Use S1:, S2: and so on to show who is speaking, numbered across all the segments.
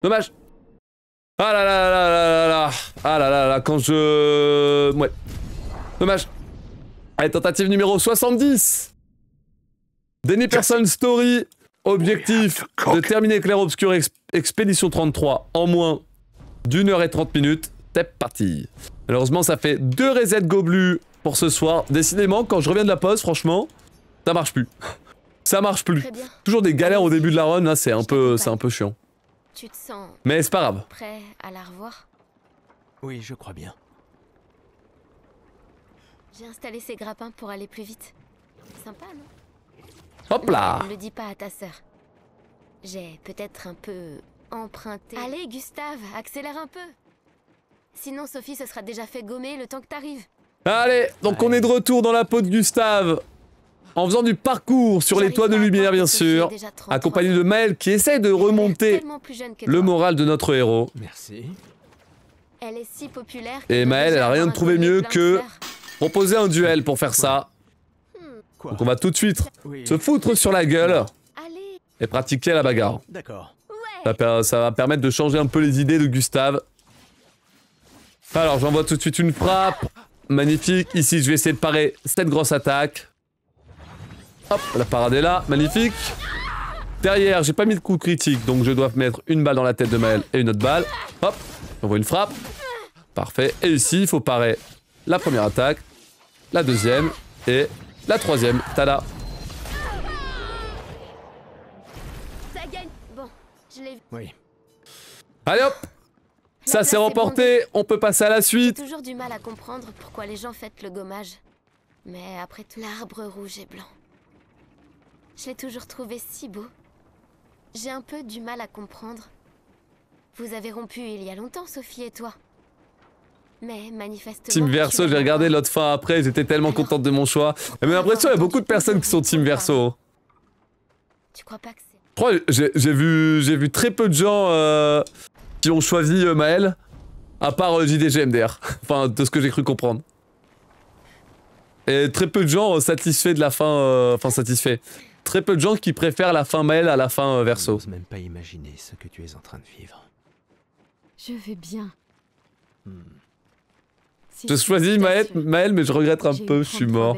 S1: Dommage. Ah là là là là là là. Ah là là là, quand je... Ouais. Dommage. Allez, tentative numéro 70. Danny Person Story. Objectif de terminer Clair Obscur Expédition 33 en moins d'1h30. C'est parti. Malheureusement, ça fait 2 resets goblus pour ce soir. Décidément, quand je reviens de la pause, franchement, ça marche plus. Ça marche plus. Toujours des galères au début de la run, là, c'est un peu chiant.
S2: Tu te sens...
S1: Mais c'est pas grave.
S2: Prêt à la revoir?
S3: Oui, je crois bien.
S2: J'ai installé ces grappins pour aller plus vite. Sympa, non?
S1: Hop là!
S2: Ne le dis pas à ta sœur. J'ai peut-être un peu emprunté... Allez, Gustave, accélère un peu. Sinon, Sophie se sera déjà fait gommer le temps que t'arrives.
S1: Allez, donc on est de retour dans la peau de Gustave. En faisant du parcours sur les toits de lumière, bien sûr. Accompagné de Maël qui essaie de remonter le moral de notre héros.
S3: Merci.
S2: Elle est si populaire.
S1: Et Maël, elle a rien de trouvé mieux que proposer un duel pour faire ça.
S3: Quoi?
S1: Donc on va tout de suite se foutre sur la gueule
S2: Allez.
S1: et pratiquer la bagarre.
S3: D'accord.
S1: Ça va permettre de changer un peu les idées de Gustave. Alors j'envoie tout de suite une frappe. Magnifique. Ici, je vais essayer de parer cette grosse attaque. Hop, la parade est là. Magnifique. Derrière, j'ai pas mis de coup critique, donc je dois mettre une balle dans la tête de Maël et une autre balle. Hop, j'envoie une frappe. Parfait. Et ici, il faut parer la première attaque, la deuxième et la troisième. Tada.
S2: Ça gagne. Bon, je l'ai vu.
S3: Oui.
S1: Allez hop. Ça c'est remporté. On peut passer à la
S2: J'ai
S1: suite.
S2: toujours du mal à comprendre pourquoi les gens fêtent le gommage. Mais après tout, l'arbre rouge et blanc. Je l'ai toujours trouvé si beau. J'ai un peu du mal à comprendre. Vous avez rompu il y a longtemps, Sophie et toi. Mais manifestement...
S1: Team Verso, j'ai regardé l'autre fin après, j'étais tellement contente de mon choix. Mais j'ai l'impression qu'il y a beaucoup de personnes qui sont Team Verso.
S2: Tu crois pas que c'est...
S1: Je crois j'ai vu très peu de gens qui ont choisi Maël, à part JDGMDR. Enfin, de ce que j'ai cru comprendre. Et très peu de gens satisfaits de la fin... Enfin, satisfaits. Très peu de gens qui préfèrent la fin Maël à la fin Verso.
S3: Je n'ose même pas imaginer ce que tu es en train de vivre.
S4: Je vais bien.
S1: Je choisis Maël, mais je regrette un peu, je suis mort.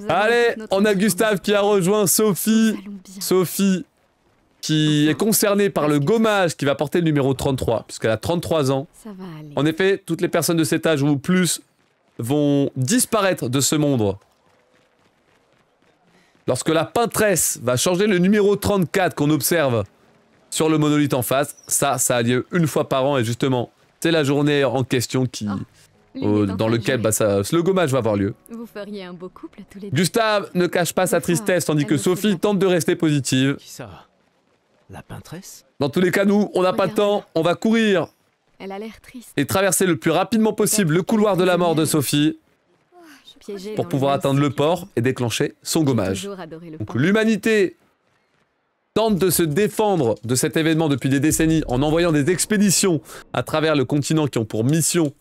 S1: Allez, on a Gustave qui a rejoint Sophie. Sophie, qui est concernée par le gommage qui va porter le numéro 33, puisqu'elle a 33 ans.
S4: Ça va aller.
S1: En effet, toutes les personnes de cet âge ou plus vont disparaître de ce monde. Lorsque la peintresse va changer le numéro 34 qu'on observe sur le monolithe en face, ça a lieu une fois par an et justement, c'est la journée en question qui... dans lequel le gommage va avoir lieu.
S4: Vous feriez un beau couple tous les deux.
S1: Gustave ne cache pas sa tristesse tandis que Sophie tente de rester positive.
S3: Qui ça? La peintresse?
S1: Dans tous les cas, nous, on n'a pas de temps, on va courir
S4: Elle a l'air triste.
S1: et traverser le plus rapidement possible le couloir de la mort de Sophie pour pouvoir atteindre le port et déclencher son gommage. Donc l'humanité tente de se défendre de cet événement depuis des décennies en envoyant des expéditions à travers le continent qui ont pour mission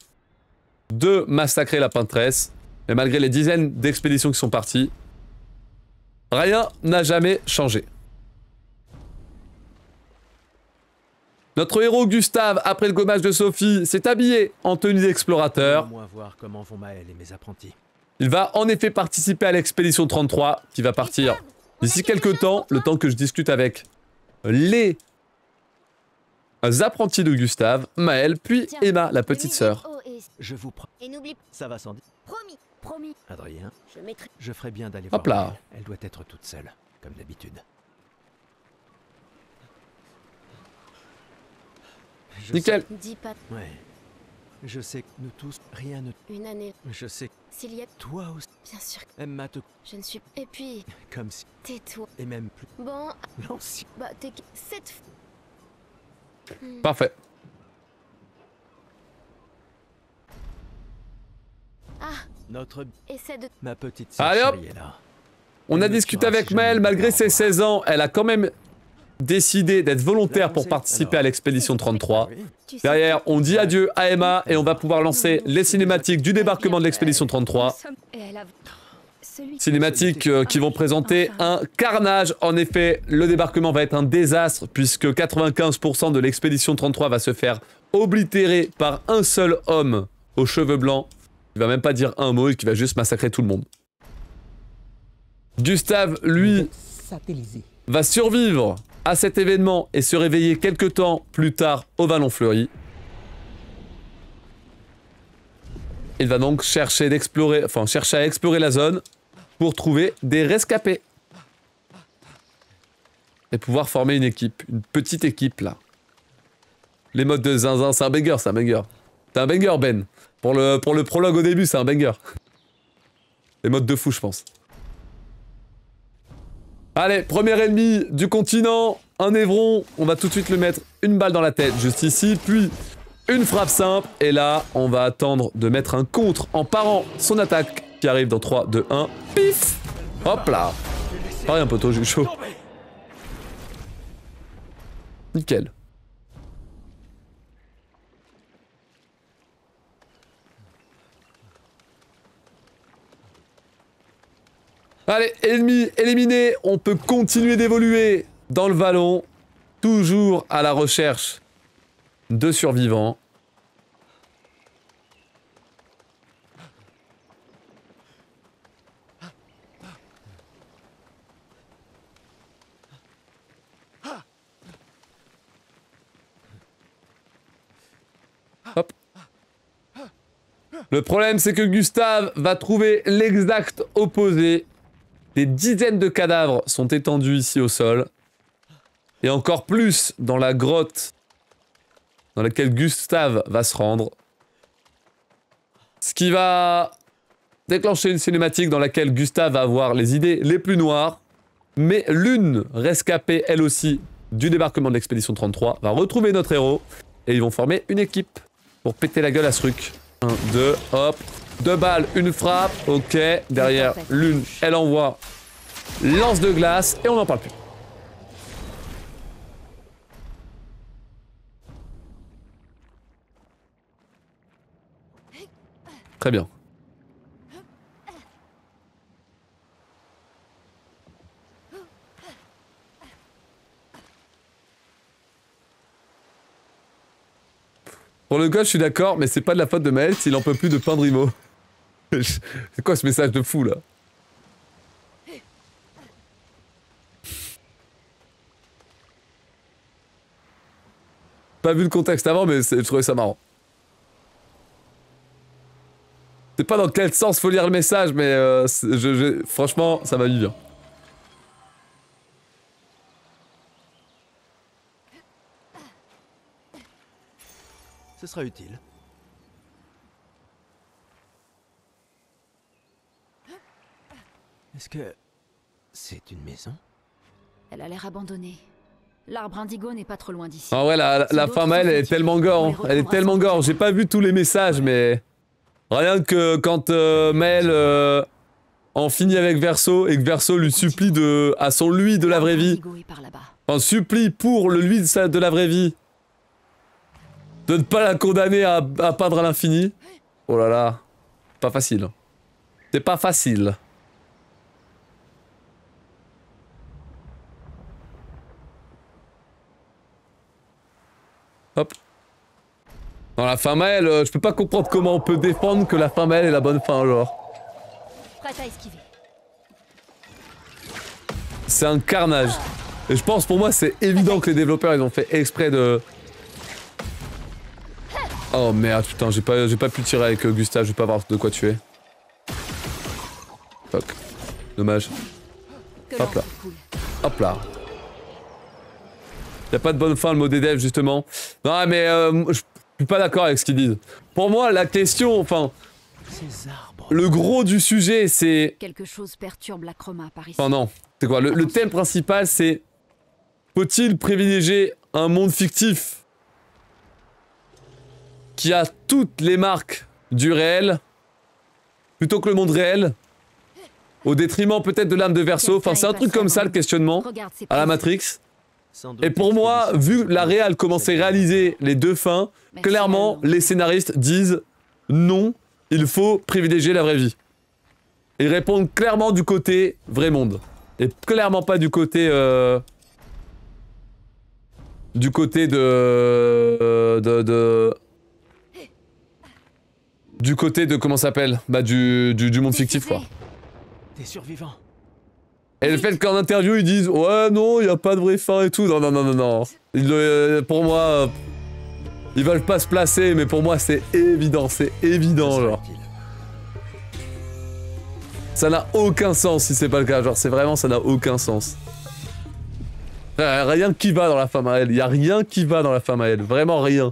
S1: de massacrer la peintresse. Mais malgré les dizaines d'expéditions qui sont parties, rien n'a jamais changé. Notre héros Gustave, après le gommage de Sophie, s'est habillé en tenue d'explorateur.
S3: Laisse-moi voir comment vont Maël et mes apprentis.
S1: Il va en effet participer à l'expédition 33 qui va partir d'ici quelques temps, le temps que je discute avec les apprentis de Gustave, Maël, puis Emma, la petite sœur.
S3: Je vous prends.
S2: Et n'oublie pas,
S3: Ça va sans dire.
S2: promis,
S3: Adrien,
S2: je mettrai...
S3: je ferai bien d'aller
S1: Hop
S3: voir
S1: là.
S3: Maël. Elle doit être toute seule, comme d'habitude.
S1: Nickel.
S2: Dis pas
S3: Ouais. Je sais que nous tous, rien ne...
S2: une année.
S3: Je sais que
S2: S'il y a...
S3: toi aussi,
S2: Bien sûr,
S3: Emma te...
S2: je ne suis... Et puis,
S3: Comme si...
S2: tais-toi.
S3: Et même plus...
S2: Bon,
S3: L'ancien...
S2: bah t'es... Cette...
S1: Parfait.
S2: Ah,
S3: Notre...
S2: essaie de...
S3: Ma petite sœur
S1: Allez, hop.
S3: chérie est là.
S1: On a discuté avec Maël, malgré ses 16 ans, elle a quand même décidé d'être volontaire pour participer à l'expédition 33.
S3: Oui.
S2: Tu sais
S1: Derrière, on dit adieu à Emma et on va pouvoir lancer les cinématiques du débarquement de l'expédition 33.
S2: Et elle a...
S1: cinématiques qui vont présenter un carnage. En effet, le débarquement va être un désastre puisque 95% de l'expédition 33 va se faire oblitérer par un seul homme aux cheveux blancs. Il va même pas dire un mot et qui va juste massacrer tout le monde. Gustave, lui, va survivre à cet événement et se réveiller quelques temps plus tard au Vallon Fleuri. Il va donc chercher à explorer la zone pour trouver des rescapés. Et pouvoir former une équipe, une petite équipe là. Les modes de zinzin, c'est un banger, c'est un banger. C'est un banger, Ben. Pour le prologue au début, c'est un banger. Les modes de fou, je pense. Allez, premier ennemi du continent, un évron. On va tout de suite le mettre une balle dans la tête, juste ici, puis une frappe simple. Et là, on va attendre de mettre un contre en parant son attaque qui arrive dans 3, 2, 1. Pif! Hop là! Pareil un poteau, j'ai eu chaud. Nickel. Allez, ennemi éliminé, on peut continuer d'évoluer dans le vallon, toujours à la recherche de survivants. Hop. Le problème, c'est que Gustave va trouver l'exact opposé. Des dizaines de cadavres sont étendus ici au sol. Et encore plus dans la grotte dans laquelle Gustave va se rendre. Ce qui va déclencher une cinématique dans laquelle Gustave va avoir les idées les plus noires. Mais l'une rescapée, elle aussi, du débarquement de l'expédition 33, va retrouver notre héros. Et ils vont former une équipe pour péter la gueule à ce truc. 1, 2, hop. 2 balles, une frappe. Ok, derrière l'une, elle envoie lance de glace et on n'en parle plus. Très bien. Pour le gars, je suis d'accord, mais c'est pas de la faute de Maël s'il en peut plus de peindre Imo. C'est quoi ce message de fou là? Pas vu le contexte avant, mais je trouvais ça marrant. Je sais pas dans quel sens faut lire le message, mais franchement, ça m'a mis bien.
S3: Ce sera utile. Est-ce que c'est une maison?
S5: Elle a l'air abandonnée. L'arbre indigo n'est pas trop loin d'ici.
S1: Ah ouais, la femme, elle est tellement gore. Hein. Elle est tellement gore. J'ai pas vu tous les messages, mais... Rien que quand Mel en finit avec Verso et que Verso lui supplie à son lui de la vraie vie. Enfin, supplie pour le lui de la vraie vie. De ne pas la condamner à peindre à l'infini. Oh là là. Pas facile. C'est pas facile. Hop. Dans la fin Maël, je peux pas comprendre comment on peut défendre que la fin Maël est la bonne fin, genre.
S5: Prête à esquiver.
S1: C'est un carnage. Et je pense pour moi c'est évident que les développeurs ils ont fait exprès de... Oh merde, putain, j'ai pas pu tirer avec Gustave, je vais pas voir de quoi tuer. Fuck. Dommage. Hop là. Hop là. Y'a pas de bonne fin le mot des devs justement. Non mais je suis pas d'accord avec ce qu'ils disent. Pour moi la question, enfin... Le gros du sujet c'est...
S5: Quelque chose perturbe la chroma par ici.
S1: Enfin non, c'est quoi le thème principal c'est... Faut-il privilégier un monde fictif qui a toutes les marques du réel plutôt que le monde réel au détriment peut-être de l'âme de Verso. Enfin c'est un truc comme ça le questionnement à la Matrix. Et pour moi, vu la réal commençait à réaliser les deux fins, clairement les scénaristes disent non, il faut privilégier la vraie vie. Ils répondent clairement du côté vrai monde. Et clairement pas du côté... Du côté Du côté de... Comment ça s'appelle? Bah du monde fictif, quoi.
S3: T'es survivant.
S1: Et le fait qu'en interview ils disent ouais non, y a pas de vraie fin et tout, non non non non non. Pour moi, ils veulent pas se placer, mais pour moi c'est évident genre. Ça n'a aucun sens si c'est pas le cas, genre c'est vraiment ça n'a aucun sens. Rien qui va dans la femme à elle, y a rien qui va dans la femme à elle, vraiment rien.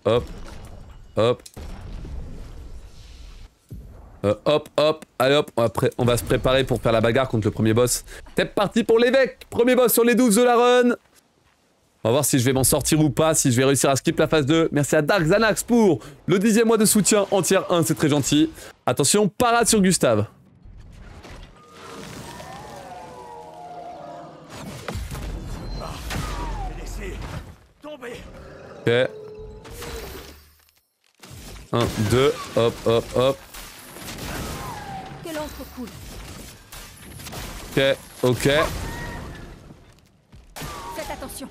S1: Hop, hop. Hop, hop, allez hop, on va se préparer pour faire la bagarre contre le premier boss. C'est parti pour l'évêque. Premier boss sur les 12 de la run. On va voir si je vais m'en sortir ou pas, si je vais réussir à skip la phase 2. Merci à Dark Xanax pour le 10e mois de soutien en tier 1, c'est très gentil. Attention, parade sur Gustave. Ok. 1, 2, hop, hop, hop. Ok, ok.
S5: Faites attention.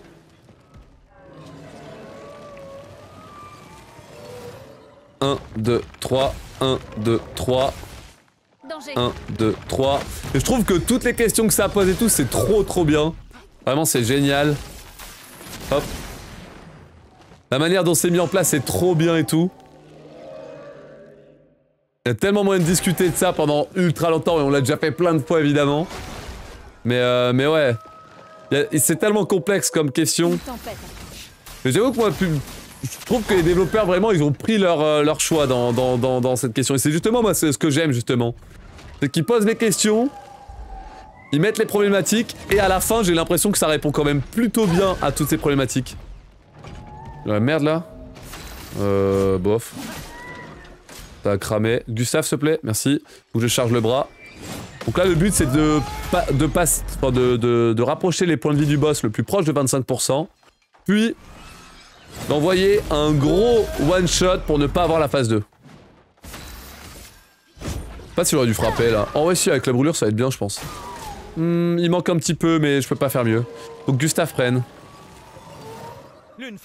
S1: Un, 2, 3, 1, 2, 3.
S5: Danger.
S1: 1, 2, 3. Et je trouve que toutes les questions que ça pose et tout, c'est trop bien. Vraiment, c'est génial. Hop. La manière dont c'est mis en place, c'est trop bien et tout. Il y a tellement moyen de discuter de ça pendant ultra longtemps et on l'a déjà fait plein de fois évidemment. Mais ouais. C'est tellement complexe comme question. Mais j'avoue que moi, je trouve que les développeurs vraiment ils ont pris leur choix dans cette question. Et c'est justement moi c'est ce que j'aime justement. C'est qu'ils posent les questions, ils mettent les problématiques et à la fin j'ai l'impression que ça répond quand même plutôt bien à toutes ces problématiques. Merde là. Bof. Ça a cramé. Gustave, s'il te plaît, merci. Faut que je charge le bras. Donc là, le but, c'est de rapprocher les points de vie du boss le plus proche de 25%. Puis, d'envoyer un gros one-shot pour ne pas avoir la phase 2. Je sais pas si j'aurais dû frapper, là. En vrai, si, avec la brûlure, ça va être bien, je pense. Il manque un petit peu, mais je peux pas faire mieux. Faut que Gustave prenne.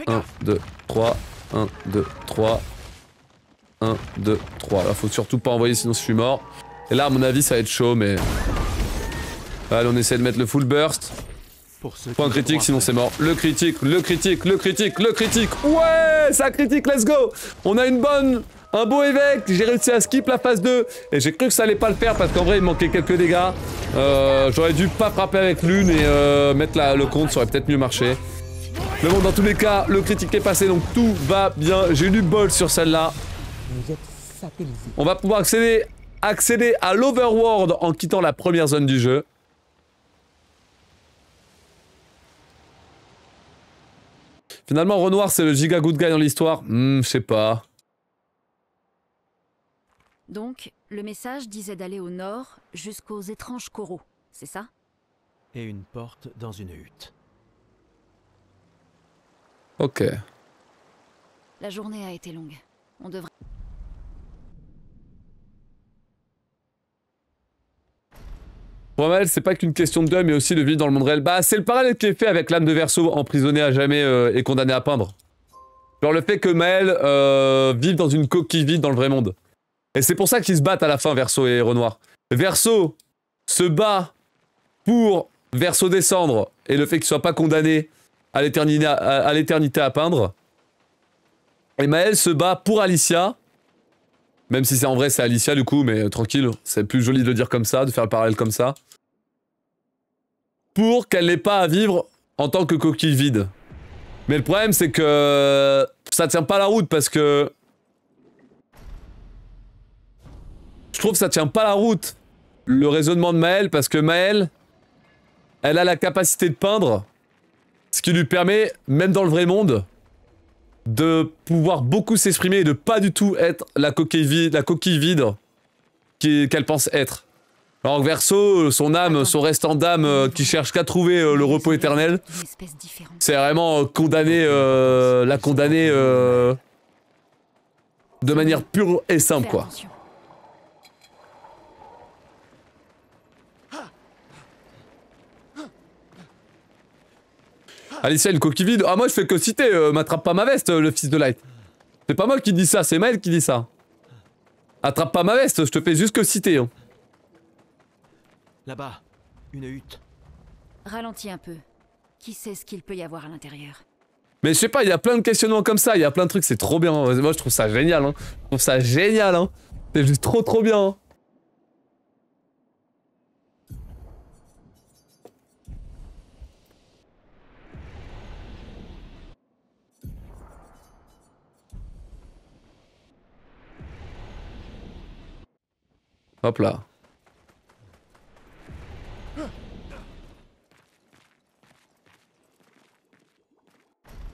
S1: 1, 2, 3. 1, 2, 3. 1, 2, 3. Là, faut surtout pas envoyer, sinon je suis mort. Et là, à mon avis, ça va être chaud, mais... Allez, on essaie de mettre le full burst. Point critique, sinon c'est mort. Le critique, le critique, le critique, le critique. Ouais, ça critique, let's go. On a un beau évêque. J'ai réussi à skip la phase 2. Et j'ai cru que ça allait pas le faire, parce qu'en vrai, il manquait quelques dégâts. J'aurais dû pas frapper avec l'une et mettre le compte, ça aurait peut-être mieux marché. Mais bon, dans tous les cas, le critique est passé, donc tout va bien. J'ai eu du bol sur celle-là. On va pouvoir accéder à l'Overworld en quittant la première zone du jeu. Finalement, Renoir, c'est le giga good guy dans l'histoire. Je sais pas.
S5: Donc, le message disait d'aller au nord jusqu'aux étranges coraux, c'est ça?
S3: Et une porte dans une hutte.
S1: Ok.
S5: La journée a été longue. On devrait...
S1: Pour Maël, c'est pas qu'une question de deuil, mais aussi de vivre dans le monde réel. Bah, c'est le parallèle qui est fait avec l'âme de Verseau, emprisonné à jamais et condamné à peindre. Genre le fait que Maël vive dans une coquille vide dans le vrai monde. Et c'est pour ça qu'ils se battent à la fin, Verseau et Renoir. Verseau se bat pour Verseau descendre et le fait qu'il soit pas condamné à l'éternité à peindre. Et Maël se bat pour Alicia. Même si c'est en vrai c'est Alicia du coup, mais tranquille, c'est plus joli de le dire comme ça, de faire le parallèle comme ça. Pour qu'elle n'ait pas à vivre en tant que coquille vide. Mais le problème c'est que ça tient pas la route parce que... Je trouve que ça tient pas la route, le raisonnement de Maël, parce que Maël, elle a la capacité de peindre, ce qui lui permet, même dans le vrai monde, de pouvoir beaucoup s'exprimer et de pas du tout être la coquille vide qu'elle pense être. Alors que Verseau, son âme, son restant d'âme qui cherche qu'à trouver le repos éternel, c'est vraiment condamné, la condamner de manière pure et simple,
S5: Fais
S1: quoi.
S5: attention.
S1: Alicia, une coquille vide. Ah, moi, je fais que citer. M'attrape pas ma veste, le fils de Light. C'est pas moi qui dis ça, c'est Maël qui dit ça. Attrape pas ma veste, je te fais juste que citer. Hein.
S3: Là-bas, une hutte.
S5: Ralentis un peu. Qui sait ce qu'il peut y avoir à l'intérieur?
S1: Mais je sais pas, il y a plein de questionnements comme ça, il y a plein de trucs, c'est trop bien. Moi, je trouve ça génial. Hein. Je trouve ça génial. Hein. C'est juste trop bien. Hein. Hop là.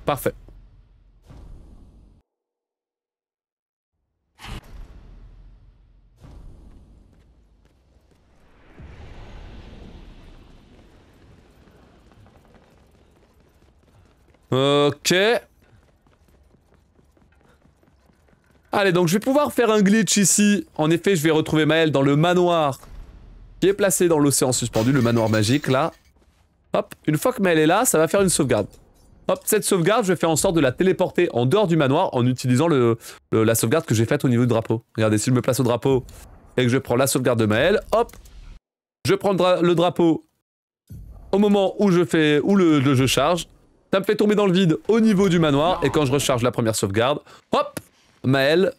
S1: Parfait. Ok. Allez, donc je vais pouvoir faire un glitch ici. En effet, je vais retrouver Maël dans le manoir qui est placé dans l'océan suspendu, le manoir magique, là. Hop, une fois que Maël est là, ça va faire une sauvegarde. Hop, cette sauvegarde, je vais faire en sorte de la téléporter en dehors du manoir en utilisant la sauvegarde que j'ai faite au niveau du drapeau. Regardez, si je me place au drapeau et que je prends la sauvegarde de Maël, hop, je prends le drapeau au moment où le jeu charge. Ça me fait tomber dans le vide au niveau du manoir et quand je recharge la première sauvegarde, hop, Maël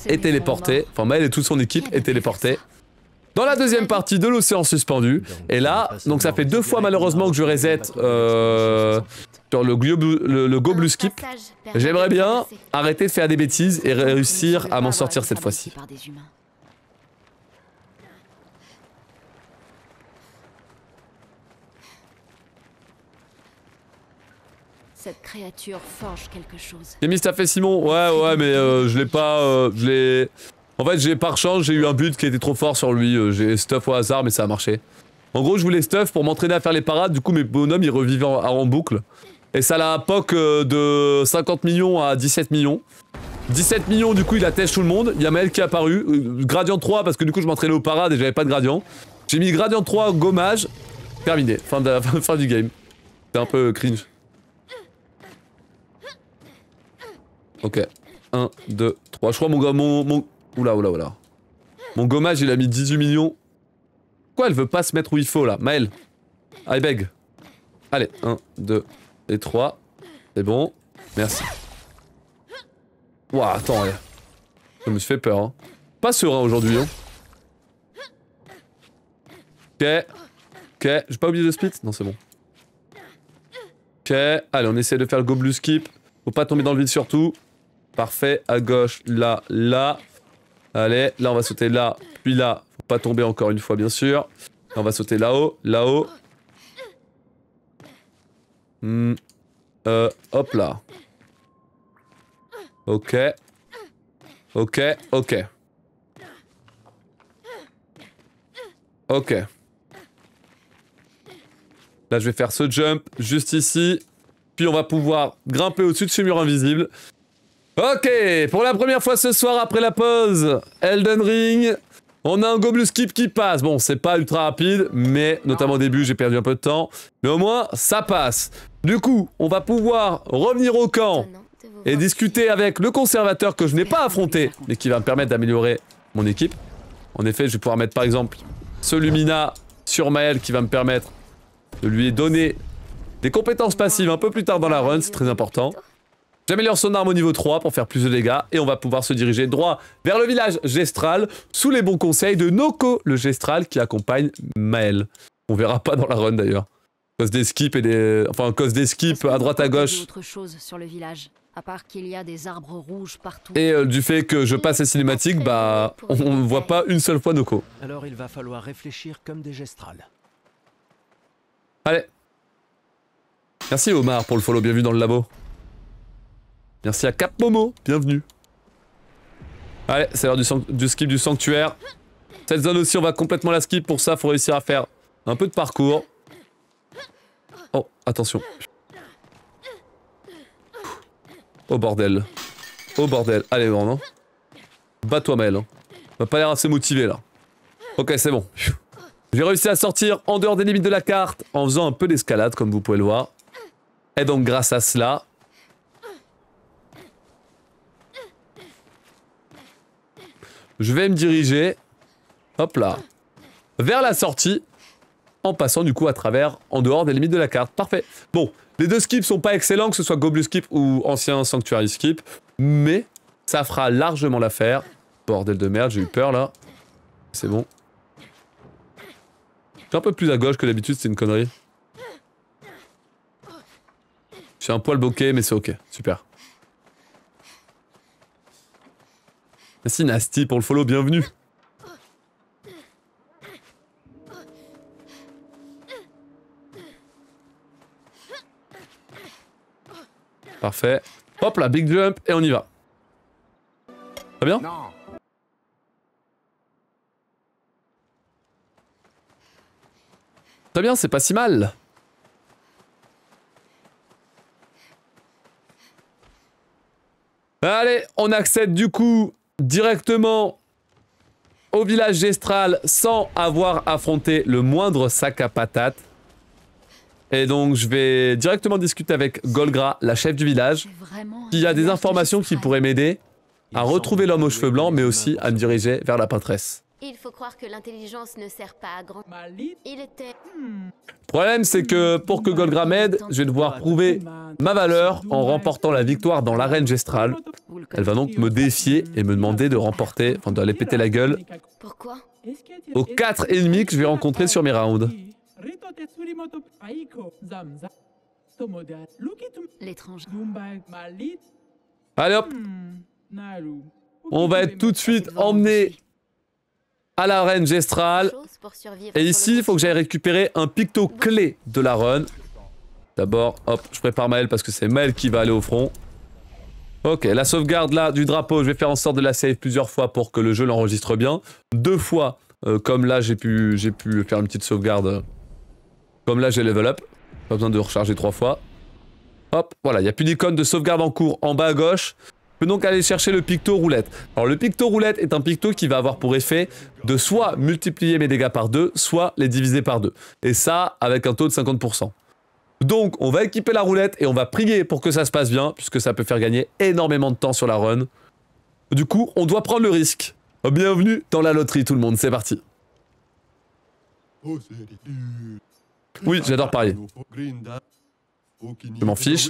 S1: est téléporté. Enfin, Maël et toute son équipe est téléporté dans la deuxième partie de l'océan suspendu. Et là, donc ça fait 2 fois malheureusement que je reset sur le Go Blue Skip. J'aimerais bien arrêter de faire des bêtises et réussir à m'en sortir cette fois-ci.
S5: Par des humains. Cette créature forge quelque chose.
S1: Kémis, t'as fait Simon? Ouais, mais je l'ai pas... En fait, par chance, j'ai eu un but qui était trop fort sur lui. J'ai stuff au hasard, mais ça a marché. En gros, je voulais stuff pour m'entraîner à faire les parades. Du coup, mes bonhommes, ils revivaient en boucle. Et ça l'a POC de 50 millions à 17 millions. 17 millions, du coup, il attèche tout le monde. Il y a Maël qui est apparu. Gradient 3, parce que du coup, je m'entraînais aux parades et j'avais pas de gradient. J'ai mis gradient 3, gommage. Terminé. Fin du game. C'est un peu cringe. Ok. 1, 2, 3. Je crois mon... Oula. Mon gommage, il a mis 18 millions. Pourquoi elle veut pas se mettre où il faut, là? Maël. I beg. Allez, 1, 2 et 3. C'est bon. Merci. Ouah, attends, ouais. Je me suis fait peur, hein. Pas serein aujourd'hui, hein. Ok. J'ai pas oublié de split? Non, c'est bon. Ok. Allez, on essaie de faire le Go Blue Skip. Faut pas tomber dans le vide surtout. Parfait. À gauche, là, là. Allez, là, on va sauter là, puis là. Faut pas tomber encore une fois, bien sûr. Là, on va sauter là-haut, là-haut. Hop là. Ok. Ok. Là, je vais faire ce jump juste ici. Puis on va pouvoir grimper au-dessus de ce mur invisible. Ok, pour la première fois ce soir après la pause, Elden Ring, on a un Go Blue Skip qui passe. Bon, c'est pas ultra rapide, mais notamment au début, j'ai perdu un peu de temps. Mais au moins, ça passe. Du coup, on va pouvoir revenir au camp et discuter avec le conservateur que je n'ai pas affronté, mais qui va me permettre d'améliorer mon équipe. En effet, je vais pouvoir mettre par exemple ce Lumina sur Maël qui va me permettre de lui donner des compétences passives un peu plus tard dans la run, c'est très important. J'améliore son arme au niveau 3 pour faire plus de dégâts et on va pouvoir se diriger droit vers le village Gestral sous les bons conseils de Noko, le Gestral qui accompagne Maël. On verra pas dans la run d'ailleurs. Cause des skips et des... Enfin, cause des skips à droite à gauche.
S5: Autre chose sur le village, à part qu'il y a des arbres rouges partout.
S1: Et du fait que je passe les cinématiques, bah on ne voit pas une seule fois Noko.
S3: Alors il va falloir réfléchir comme des gestrales.
S1: Allez. Merci Omar pour le follow, bienvenue dans le labo. Merci à Cap Momo, bienvenue. Allez, c'est l'heure du skip du sanctuaire. Cette zone aussi, on va complètement la skip. Pour ça, faut réussir à faire un peu de parcours. Oh, attention. Oh bordel. Oh bordel. Allez, bon, non. Bats-toi, Maël. Hein. On va pas l'air assez motivé là. Ok, c'est bon. J'ai réussi à sortir en dehors des limites de la carte en faisant un peu d'escalade, comme vous pouvez le voir. Et donc, grâce à cela, je vais me diriger, hop là, vers la sortie, en passant du coup à travers, en dehors des limites de la carte. Parfait. Bon, les deux skips sont pas excellents, que ce soit Goblin Skip ou ancien Sanctuary Skip, mais ça fera largement l'affaire. Bordel de merde, j'ai eu peur là. C'est bon. Je suis un peu plus à gauche que d'habitude, c'est une connerie. Je suis un poil bloqué, mais c'est ok. Super. Merci Nasty pour le follow, bienvenue. Parfait. Hop là, big jump et on y va. Très bien? Très bien, c'est pas si mal. Allez, on accède du coup directement au village Gestral sans avoir affronté le moindre sac à patates. Et donc je vais directement discuter avec Golgra, la chef du village, qui a des informations qui pourraient m'aider à retrouver l'homme aux cheveux blancs, mais aussi à me diriger vers la pâtresse.
S2: Il faut croire que l'intelligence ne sert pas à grand. Il était...
S1: Le problème, c'est que pour que Golgra m'aide, je vais devoir prouver ma valeur en remportant la victoire dans l'arène Gestral. Elle va donc me défier et me demander de remporter, enfin d'aller péter la gueule
S2: Pourquoi?
S1: aux 4 ennemis que je vais rencontrer sur mes rounds.
S5: L'étranger.
S1: Allez hop, on va être tout de suite emmené à l'arène Gestral. Et ici, il faut que j'aille récupérer un picto clé de la run. D'abord, hop, je prépare Maël parce que c'est Maël qui va aller au front. Ok, la sauvegarde là du drapeau, je vais faire en sorte de la save plusieurs fois pour que le jeu l'enregistre bien. 2 fois, comme là j'ai pu faire une petite sauvegarde. Comme là j'ai level up. Pas besoin de recharger 3 fois. Hop, voilà, il n'y a plus d'icône de sauvegarde en cours en bas à gauche. Je peux donc aller chercher le picto roulette. Alors le picto roulette est un picto qui va avoir pour effet de soit multiplier mes dégâts par 2, soit les diviser par 2. Et ça avec un taux de 50%. Donc on va équiper la roulette et on va prier pour que ça se passe bien, puisque ça peut faire gagner énormément de temps sur la run. Du coup, on doit prendre le risque. Bienvenue dans la loterie tout le monde, c'est parti. Oui, j'adore parier. Je m'en fiche.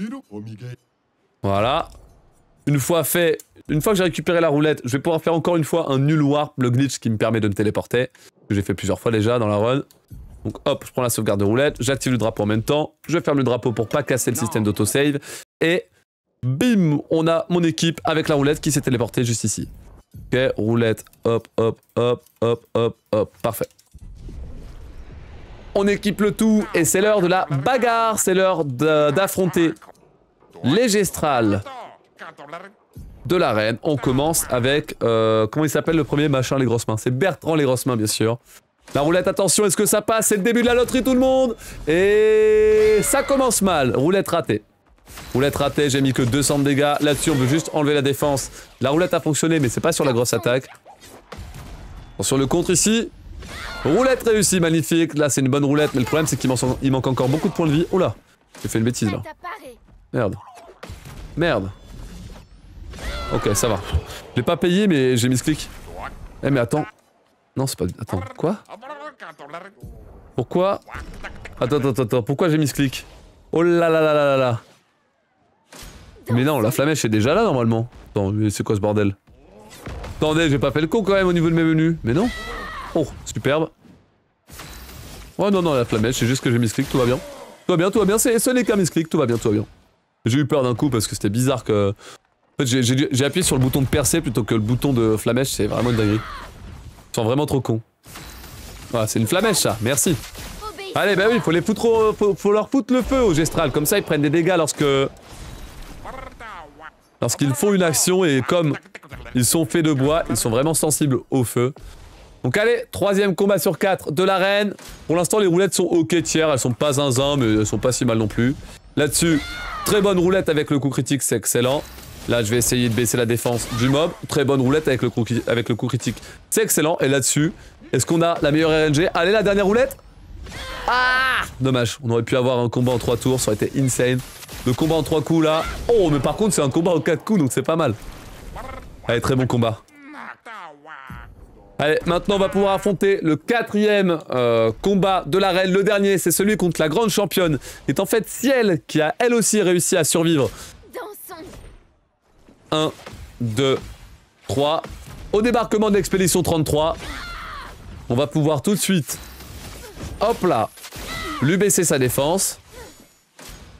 S1: Voilà. Une fois fait, une fois que j'ai récupéré la roulette, je vais pouvoir faire encore une fois un nul warp, le glitch qui me permet de me téléporter, que j'ai fait plusieurs fois déjà dans la run. Donc hop, je prends la sauvegarde de roulette, j'active le drapeau en même temps, je ferme le drapeau pour pas casser le système d'autosave, et bim, on a mon équipe avec la roulette qui s'est téléportée juste ici. Ok, roulette, hop, hop, hop, hop, hop, hop, parfait. On équipe le tout, et c'est l'heure de la bagarre, c'est l'heure d'affronter les Gestrals de l'arène. On commence avec, comment il s'appelle le premier machin les grosses mains? C'est Bertrand les grosses mains bien sûr. La roulette, attention, est-ce que ça passe? C'est le début de la loterie tout le monde. Et ça commence mal, roulette ratée. Roulette ratée, j'ai mis que 200 de dégâts. Là-dessus on veut juste enlever la défense. La roulette a fonctionné mais c'est pas sur la grosse attaque. Sur le contre ici. Roulette réussie, magnifique. Là c'est une bonne roulette mais le problème c'est qu'il manque encore beaucoup de points de vie. Oula, j'ai fait une bêtise là. Merde. Merde. Ok, ça va. Je l'ai pas payé, mais j'ai mis ce clic. Eh, mais attends. Non, c'est pas... Attends, quoi? Pourquoi? Attends. Pourquoi j'ai mis ce clic? Oh là là là là là là. Mais non, la flamèche est déjà là, normalement. Attends, mais c'est quoi ce bordel? Attendez, j'ai pas fait le con quand même au niveau de mes menus. Mais non. Oh, superbe. Oh non, la flamèche, c'est juste que j'ai mis ce clic, tout va bien. Tout va bien, ce n'est qu'un misclick, tout va bien. J'ai eu peur d'un coup parce que c'était bizarre que... En fait, j'ai appuyé sur le bouton de percer plutôt que le bouton de flamèche, c'est vraiment une dinguerie. Ils sont vraiment trop cons. Ah, c'est une flamèche ça, merci. Allez, bah oui, faut leur foutre le feu aux Gestral, comme ça ils prennent des dégâts lorsqu'ils font une action et comme ils sont faits de bois, ils sont vraiment sensibles au feu. Donc allez, 3e combat sur 4 de l'arène. Pour l'instant les roulettes sont ok tiers, elles sont pas zinzin mais elles sont pas si mal non plus. Là-dessus, très bonne roulette avec le coup critique, c'est excellent. Là, je vais essayer de baisser la défense du mob. Très bonne roulette avec le coup critique. C'est excellent. Et là-dessus, est-ce qu'on a la meilleure RNG? Allez, la dernière roulette. Ah! Dommage. On aurait pu avoir un combat en 3 tours. Ça aurait été insane. Le combat en 3 coups, là. Oh, mais par contre, c'est un combat en 4 coups, donc c'est pas mal. Allez, très bon combat. Allez, maintenant, on va pouvoir affronter le 4e combat de l'arène. Le dernier, c'est celui contre la grande championne. C'est en fait Ciel qui a, elle aussi, réussi à survivre. 1, 2, 3. Au débarquement de l'expédition 33, on va pouvoir tout de suite, hop là, lui baisser sa défense.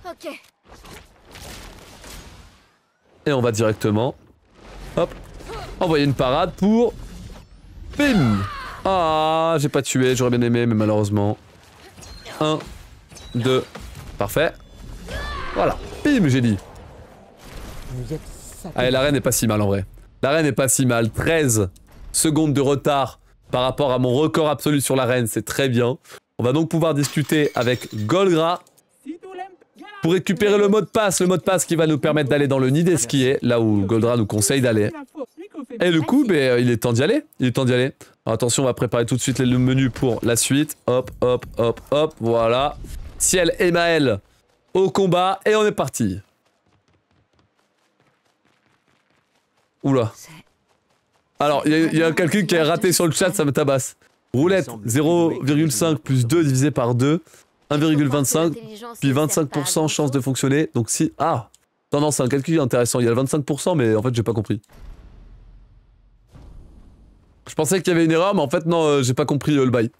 S2: Ok.
S1: Et on va directement, hop, envoyer une parade pour... Bim! Ah, j'ai pas tué, j'aurais bien aimé, mais malheureusement. 1, 2, parfait. Voilà, bim, j'ai dit. Allez, l'arène est pas si mal en vrai. L'arène est pas si mal. 13 secondes de retard par rapport à mon record absolu sur l'arène, c'est très bien. On va donc pouvoir discuter avec Golgra pour récupérer le mot de passe. Le mot de passe qui va nous permettre d'aller dans le nid des skiers, là où Golgra nous conseille d'aller. Et le coup, ben, il est temps d'y aller. Il est temps d'y aller. Alors, attention, on va préparer tout de suite le menu pour la suite. Hop, hop, hop, hop, voilà. Ciel et Maël au combat et on est parti. Oula. Alors, il y a quelqu'un qui a raté sur le chat, ça me tabasse. Roulette 0,5 plus 2 divisé par 2. 1,25 puis 25% chance de fonctionner. Donc si... Ah non, non, c'est un calcul intéressant. Il y a le 25% mais en fait j'ai pas compris. Je pensais qu'il y avait une erreur mais en fait non, j'ai pas compris le bail.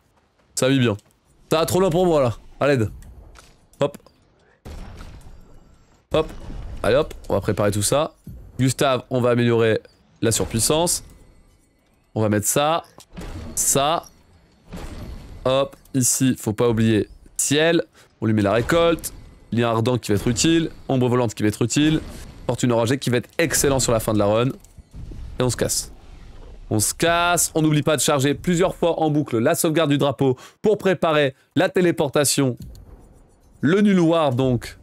S1: Ça va bien. Ça va trop loin pour moi là. À l'aide. Hop. Hop. Allez hop, on va préparer tout ça. Gustave, on va améliorer la surpuissance. On va mettre ça. Ça. Hop, ici, faut pas oublier Ciel. On lui met la récolte. Lien ardent qui va être utile. Ombre volante qui va être utile. Fortune enragée qui va être excellent sur la fin de la run. Et on se casse. On se casse. On n'oublie pas de charger plusieurs fois en boucle la sauvegarde du drapeau pour préparer la téléportation. Le nulloir donc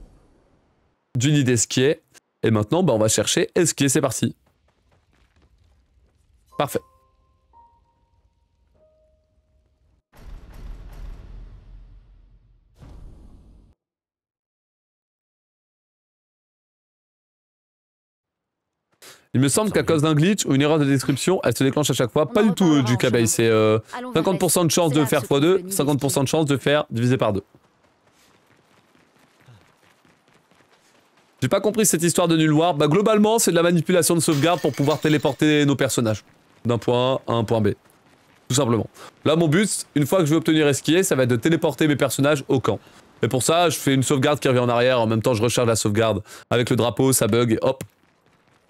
S1: du nid d'esquier. Et maintenant, bah, on va chercher esquier. C'est parti. Parfait. Il me semble qu'à cause d'un glitch ou une erreur de description, elle se déclenche à chaque fois. Pas du tout du Kabay, c'est 50% de chance de faire x2, 50% de chance de faire divisé par 2. J'ai pas compris cette histoire de nulloir. Bah globalement, c'est de la manipulation de sauvegarde pour pouvoir téléporter nos personnages d'un point A à un point B. Tout simplement. Là, mon but, une fois que je vais obtenir esquier, ça va être de téléporter mes personnages au camp. Et pour ça, je fais une sauvegarde qui revient en arrière. En même temps, je recharge la sauvegarde avec le drapeau, ça bug et hop.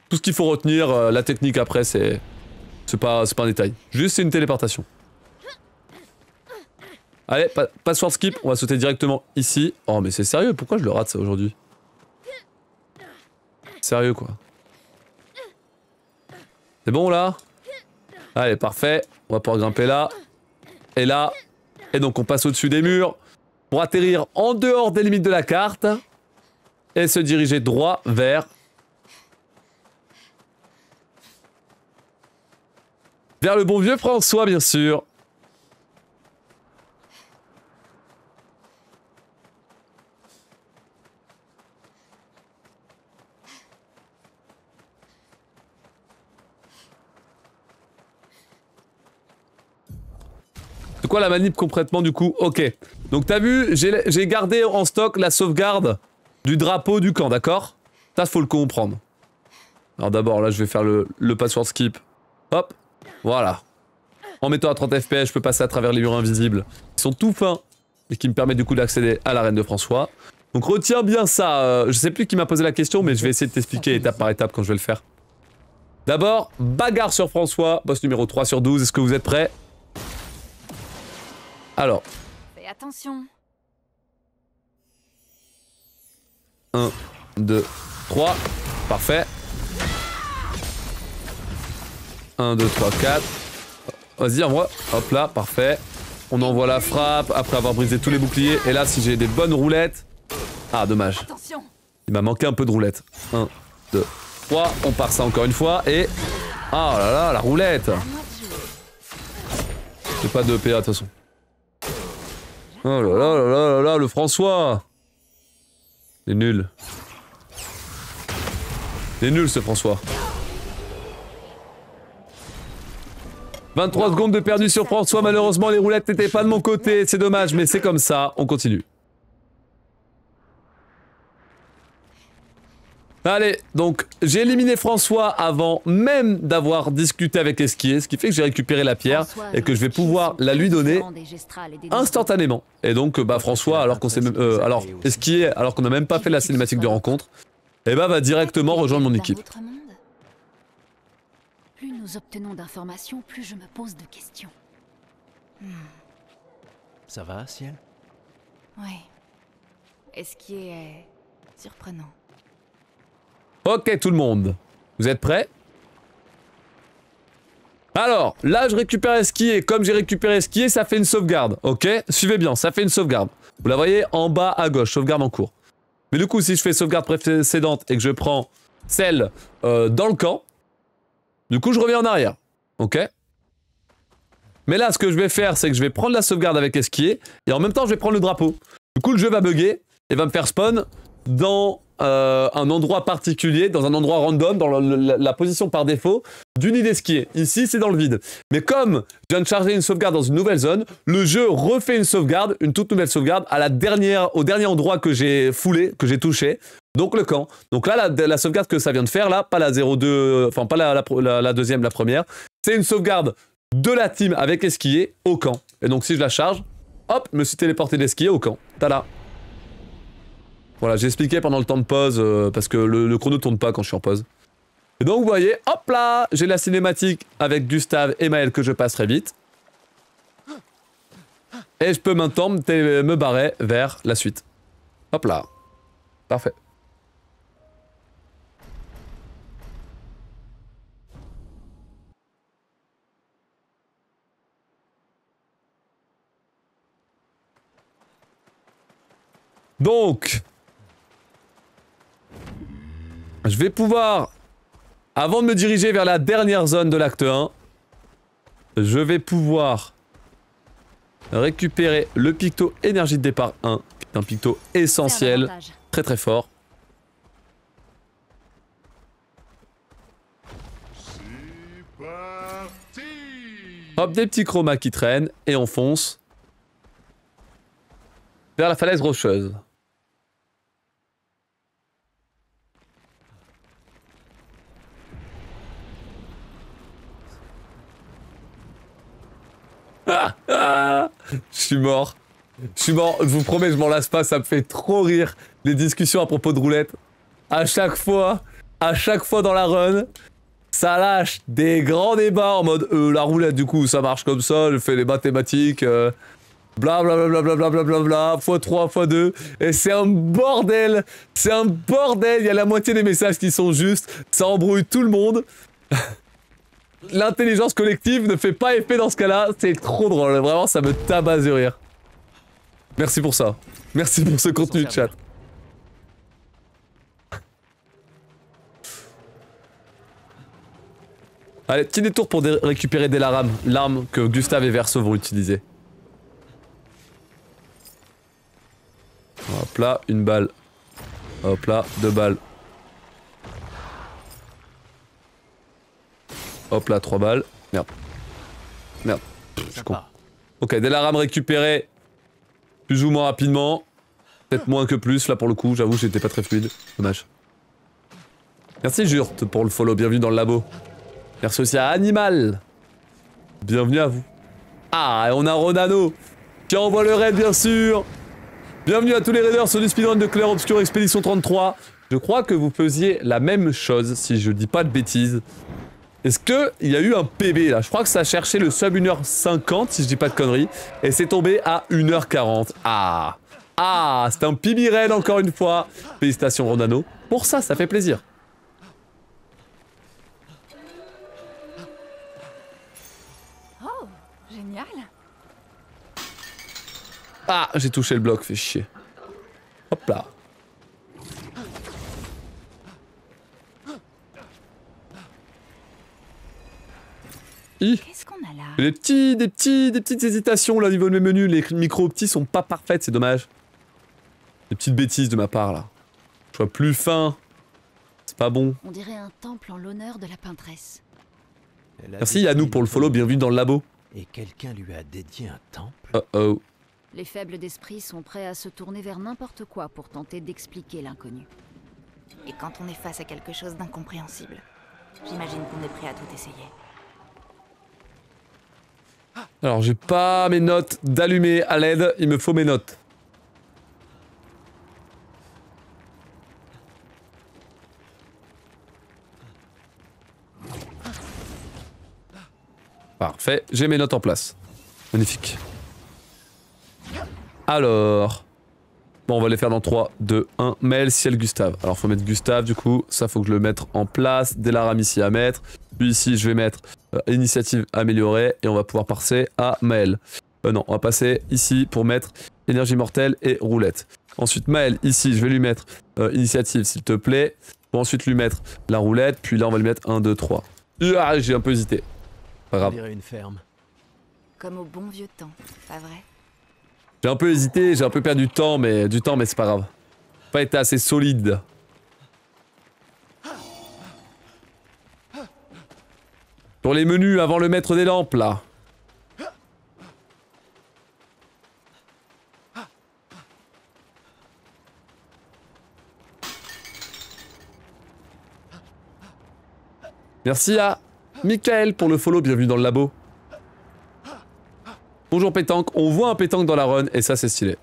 S1: Tout ce qu'il faut retenir, la technique après, c'est pas un détail. Juste, c'est une téléportation. Allez, password skip, on va sauter directement ici. Oh, mais c'est sérieux, pourquoi je le rate ça aujourd'hui? Sérieux, quoi. C'est bon, là? Allez, parfait. On va pouvoir grimper là. Et là. Et donc, on passe au-dessus des murs pour atterrir en dehors des limites de la carte. Et se diriger droit vers... vers le bon vieux François, bien sûr. C'est quoi la manip concrètement du coup? Ok. Donc t'as vu, j'ai gardé en stock la sauvegarde du drapeau du camp, d'accord? Ça, faut le comprendre. Alors d'abord, là, je vais faire le password skip. Hop. Voilà. En mettant à 30 FPS, je peux passer à travers les murs invisibles. Ils sont tout fins. Et qui me permettent du coup d'accéder à l'arène de François. Donc retiens bien ça. Je sais plus qui m'a posé la question, mais je vais essayer de t'expliquer étape par étape quand je vais le faire. D'abord, bagarre sur François. Boss numéro 3 sur 12. Est-ce que vous êtes prêts? Alors.
S5: Fais attention.
S1: 1, 2, 3. Parfait. 1, 2, 3, 4. Vas-y, envoie. Hop là, parfait. On envoie la frappe après avoir brisé tous les boucliers. Et là, si j'ai des bonnes roulettes... Ah, dommage.
S5: Attention.
S1: Il m'a manqué un peu de roulettes. 1, 2, 3, on part ça encore une fois, et... Ah là là, la roulette. J'ai pas de PA de toute façon. Oh là là là là là là, le François. Il est nul. Il est nul ce François. 23 secondes de perdu sur François, malheureusement les roulettes n'étaient pas de mon côté, c'est dommage, mais c'est comme ça, on continue. Allez, donc j'ai éliminé François avant même d'avoir discuté avec Esquier, ce qui fait que j'ai récupéré la pierre et que je vais pouvoir la lui donner instantanément. Et donc bah François, alors qu'on s'est même, alors Esquier, alors qu'on n'a même pas fait la cinématique de rencontre, et bah va directement rejoindre mon équipe.
S5: Plus nous obtenons d'informations, plus je me pose de questions.
S3: Ça va, Ciel?
S6: Ouais. Est-ce qui est surprenant?
S1: Ok tout le monde, vous êtes prêts? Alors, là je récupère Esquier, comme j'ai récupéré Esquier, ça fait une sauvegarde, ok? Suivez bien, ça fait une sauvegarde. Vous la voyez en bas à gauche, sauvegarde en cours. Mais du coup, si je fais sauvegarde précédente et que je prends celle dans le camp, du coup je reviens en arrière, ok? Mais là, ce que je vais faire, c'est que je vais prendre la sauvegarde avec Esquier, et en même temps je vais prendre le drapeau. Du coup le jeu va bugger, et va me faire spawn dans... un endroit particulier, dans un endroit random, dans la position par défaut du nid d'Esquier. Ici, c'est dans le vide. Mais comme je viens de charger une sauvegarde dans une nouvelle zone, le jeu refait une sauvegarde, une toute nouvelle sauvegarde, à au dernier endroit que j'ai foulé, que j'ai touché, donc le camp. Donc là, la sauvegarde que ça vient de faire, là, pas la 0-2, enfin pas la deuxième, la première, c'est une sauvegarde de la team avec Esquier au camp. Et donc si je la charge, hop, je me suis téléporté d'Esquier au camp. Tada! Voilà, j'ai expliqué pendant le temps de pause, parce que le chrono tourne pas quand je suis en pause. Et donc vous voyez, hop là, j'ai la cinématique avec Gustave et Maël que je passerai vite. Et je peux maintenant me barrer vers la suite. Hop là. Parfait. Donc... je vais pouvoir, avant de me diriger vers la dernière zone de l'acte 1, je vais pouvoir récupérer le picto énergie de départ 1, qui est un picto essentiel, très très fort. Hop, des petits chromas qui traînent, et on fonce vers la falaise rocheuse. Je suis mort. Je suis mort. Je vous promets, je m'en lasse pas. Ça me fait trop rire. Les discussions à propos de roulette. À chaque fois dans la run, ça lâche des grands débats en mode la roulette, du coup, ça marche comme ça. Je fais les mathématiques. Blablabla, x3, x2. Et c'est un bordel. C'est un bordel. Il y a la moitié des messages qui sont justes. Ça embrouille tout le monde. L'intelligence collective ne fait pas effet dans ce cas-là, c'est trop drôle, vraiment ça me tabasse de rire. Merci pour ça. Merci pour ce contenu de chat. Allez, petit détour pour récupérer Delaram, l'arme que Gustave et Verso vont utiliser. Hop là, une balle. Hop là, 2 balles. Hop là, 3 balles. Merde. Merde. Je suis con. Ok, Delaram récupéré plus ou moins rapidement. Peut-être moins que plus, là pour le coup, j'avoue, j'étais pas très fluide. Dommage. Merci Jurte pour le follow, bienvenue dans le labo. Merci aussi à Animal. Bienvenue à vous. Ah, et on a Ronano qui envoie le raid, bien sûr. Bienvenue à tous les raiders sur du speedrun de Clair Obscur Expédition 33. Je crois que vous faisiez la même chose, si je dis pas de bêtises. Est-ce qu'il y a eu un PB là? Je crois que ça a cherché le sub 1h50 si je dis pas de conneries. Et c'est tombé à 1h40. Ah! Ah! C'est un PB raid encore une fois. Félicitations Ronano. Pour ça, ça fait plaisir.
S6: Oh, génial.
S1: Ah! J'ai touché le bloc, fait chier. Hop là.
S6: Qu'est-ce qu'on a là?
S1: Des petites hésitations là au niveau de mes menus. Les micros petits sont pas parfaites, c'est dommage. Des petites bêtises de ma part là. Je vois plus fin. C'est pas bon.
S5: On dirait un temple en l'honneur de la peintresse.
S1: Merci Yannou pour le follow, bienvenue dans le labo.
S3: Et quelqu'un lui a dédié un temple.
S1: Oh oh.
S5: Les faibles d'esprit sont prêts à se tourner vers n'importe quoi pour tenter d'expliquer l'inconnu.
S6: Et quand on est face à quelque chose d'incompréhensible, j'imagine qu'on est prêt à tout essayer.
S1: Alors j'ai pas mes notes d'allumer à LED, il me faut mes notes. Parfait, j'ai mes notes en place. Magnifique. Alors... Bon, on va les faire dans 3, 2, 1. Maël, Ciel, Gustave. Alors, faut mettre Gustave, du coup. Ça, faut que je le mette en place. Delaram ici à mettre. Puis ici, je vais mettre initiative améliorée. Et on va pouvoir passer à Maël. Non, on va passer ici pour mettre énergie mortelle et roulette. Ensuite, Maël, ici, je vais lui mettre initiative, s'il te plaît. Pour ensuite lui mettre la roulette. Puis là, on va lui mettre 1, 2, 3. Ah, j'ai un peu hésité. Pas grave.
S3: On dirait une ferme.
S6: Comme au bon vieux temps, pas vrai?
S1: J'ai un peu hésité, j'ai un peu perdu du temps, mais c'est pas grave. Pas été assez solide. Pour les menus, avant le maître des lampes, là. Merci à Michael pour le follow, bienvenue dans le labo. Bonjour pétanque, on voit un pétanque dans la run et ça c'est stylé.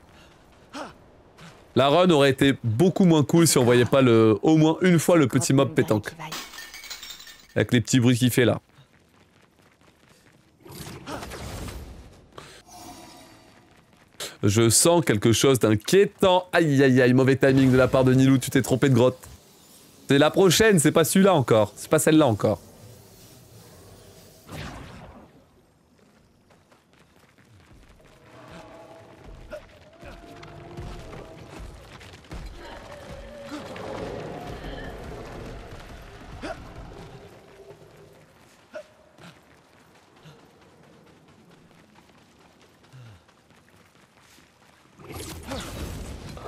S1: La run aurait été beaucoup moins cool si on voyait pas au moins une fois le petit mob pétanque. Avec les petits bruits qu'il fait là. Je sens quelque chose d'inquiétant. Aïe aïe aïe, mauvais timing de la part de Nilou, tu t'es trompé de grotte. C'est la prochaine, c'est pas celui-là encore. C'est pas celle-là encore.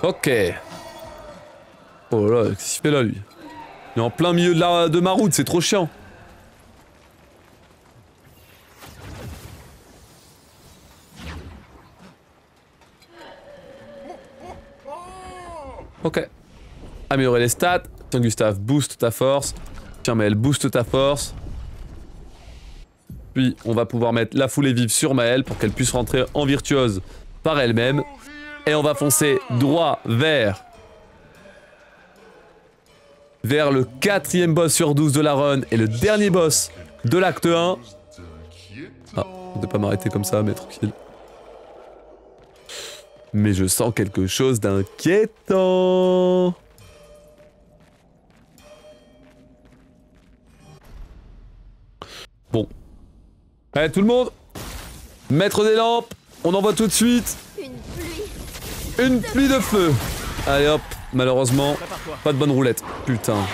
S1: Ok. Oh là, qu'est-ce qu'il fait là, lui? Il est en plein milieu de ma route, c'est trop chiant. Ok. Améliorer les stats. Tiens, Gustave, booste ta force. Tiens, Maël, booste ta force. Puis, on va pouvoir mettre la foulée vive sur Maël pour qu'elle puisse rentrer en virtuose par elle-même. Et on va foncer droit vers le 4e boss sur 12 de la run et le dernier boss de l'acte 1. Ah, on ne peut pas m'arrêter comme ça, mais tranquille. Mais je sens quelque chose d'inquiétant. Bon. Allez, tout le monde. Maître des lampes, on envoie tout de suite. Une pluie de feu. Allez hop, malheureusement, pas de bonne roulette. Putain. Là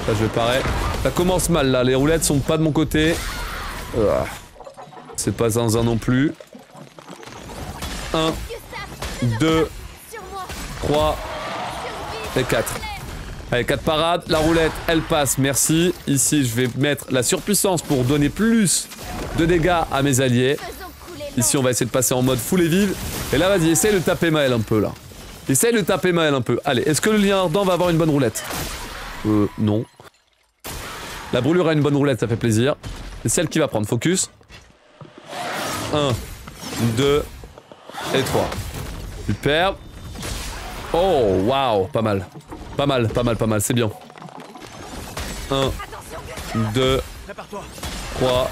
S1: je vais parer. Ça commence mal là, les roulettes sont pas de mon côté. C'est pas zinzin non plus. 1, 2, 3 et 4. Allez, 4 parades, la roulette elle passe, merci. Ici je vais mettre la surpuissance pour donner plus de dégâts à mes alliés. Ici on va essayer de passer en mode full et vive. Et là vas-y, essaye de taper Maël un peu là. Essaye de taper Maël un peu. Allez, est-ce que le lien ardent va avoir une bonne roulette? Non. La brûlure a une bonne roulette, ça fait plaisir. C'est celle qui va prendre, focus. 1, 2 et 3. Super. Oh, waouh, pas mal. Pas mal, pas mal, pas mal, c'est bien. 1, 2, 3.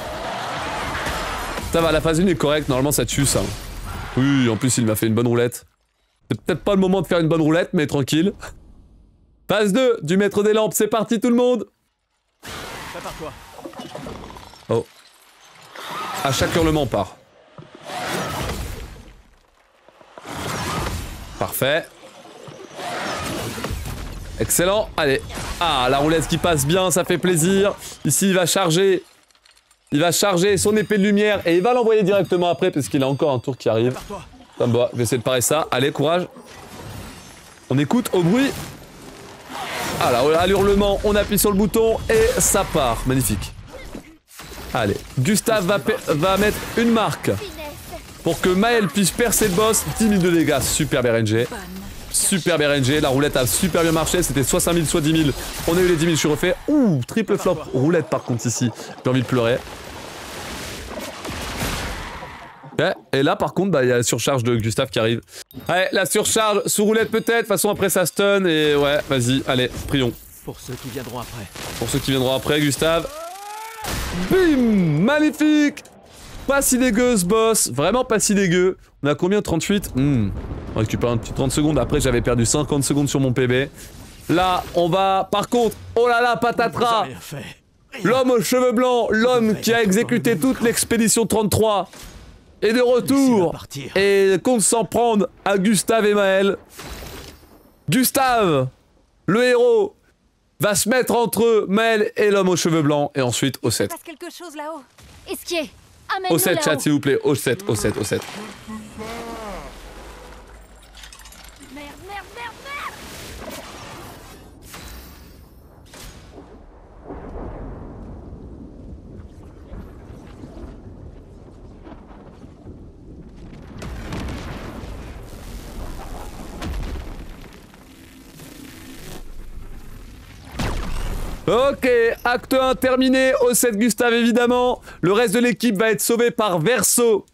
S1: Ça va, la phase 1 est correcte, normalement ça tue ça. Oui, en plus il m'a fait une bonne roulette. C'est peut-être pas le moment de faire une bonne roulette, mais tranquille. Phase 2 du maître des lampes, c'est parti tout le monde. Oh. À chaque hurlement on part. Parfait. Excellent, allez. Ah, la roulette qui passe bien, ça fait plaisir. Ici il va charger Il va charger son épée de lumière et il va l'envoyer directement après parce qu'il a encore un tour qui arrive. Ça me va, je vais essayer de parer ça. Allez, courage. On écoute au bruit. Ah là, à l'hurlement, on appuie sur le bouton et ça part. Magnifique. Allez, Gustave va mettre une marque pour que Maël puisse percer le boss. 10 000 de dégâts, super RNG. Super RNG, la roulette a super bien marché, c'était soit 5 000, soit 10 000. On a eu les 10 000, je suis refait. Ouh, triple flop. Roulette par contre ici, j'ai envie de pleurer. Okay. Et là par contre, bah, y a la surcharge de Gustave qui arrive. Allez, la surcharge sous roulette peut-être, de toute façon après ça stun et ouais, vas-y, allez, prions.
S3: Pour ceux qui viendront après.
S1: Pour ceux qui viendront après, Gustave. Bim, magnifique. Pas si dégueu ce boss, vraiment pas si dégueu. On a combien? 38 On récupère un petit 30 secondes, après j'avais perdu 50 secondes sur mon PB. Là, on va... Par contre, oh là là, patatras. L'homme aux cheveux blancs, l'homme qui a exécuté toute l'expédition 33 est de retour et compte s'en prendre à Gustave et Maël. Gustave, le héros, va se mettre entre Maël et l'homme aux cheveux blancs et ensuite au 7.
S5: Passe quelque chose là-haut.
S4: Esquier,
S1: Au 7, chat, s'il vous plaît. Au 7, au 7, au 7.
S5: Merde, merde, merde, merde.
S1: Ok, acte 1 terminé. Au 7, Gustave, évidemment. Le reste de l'équipe va être sauvé par Verso.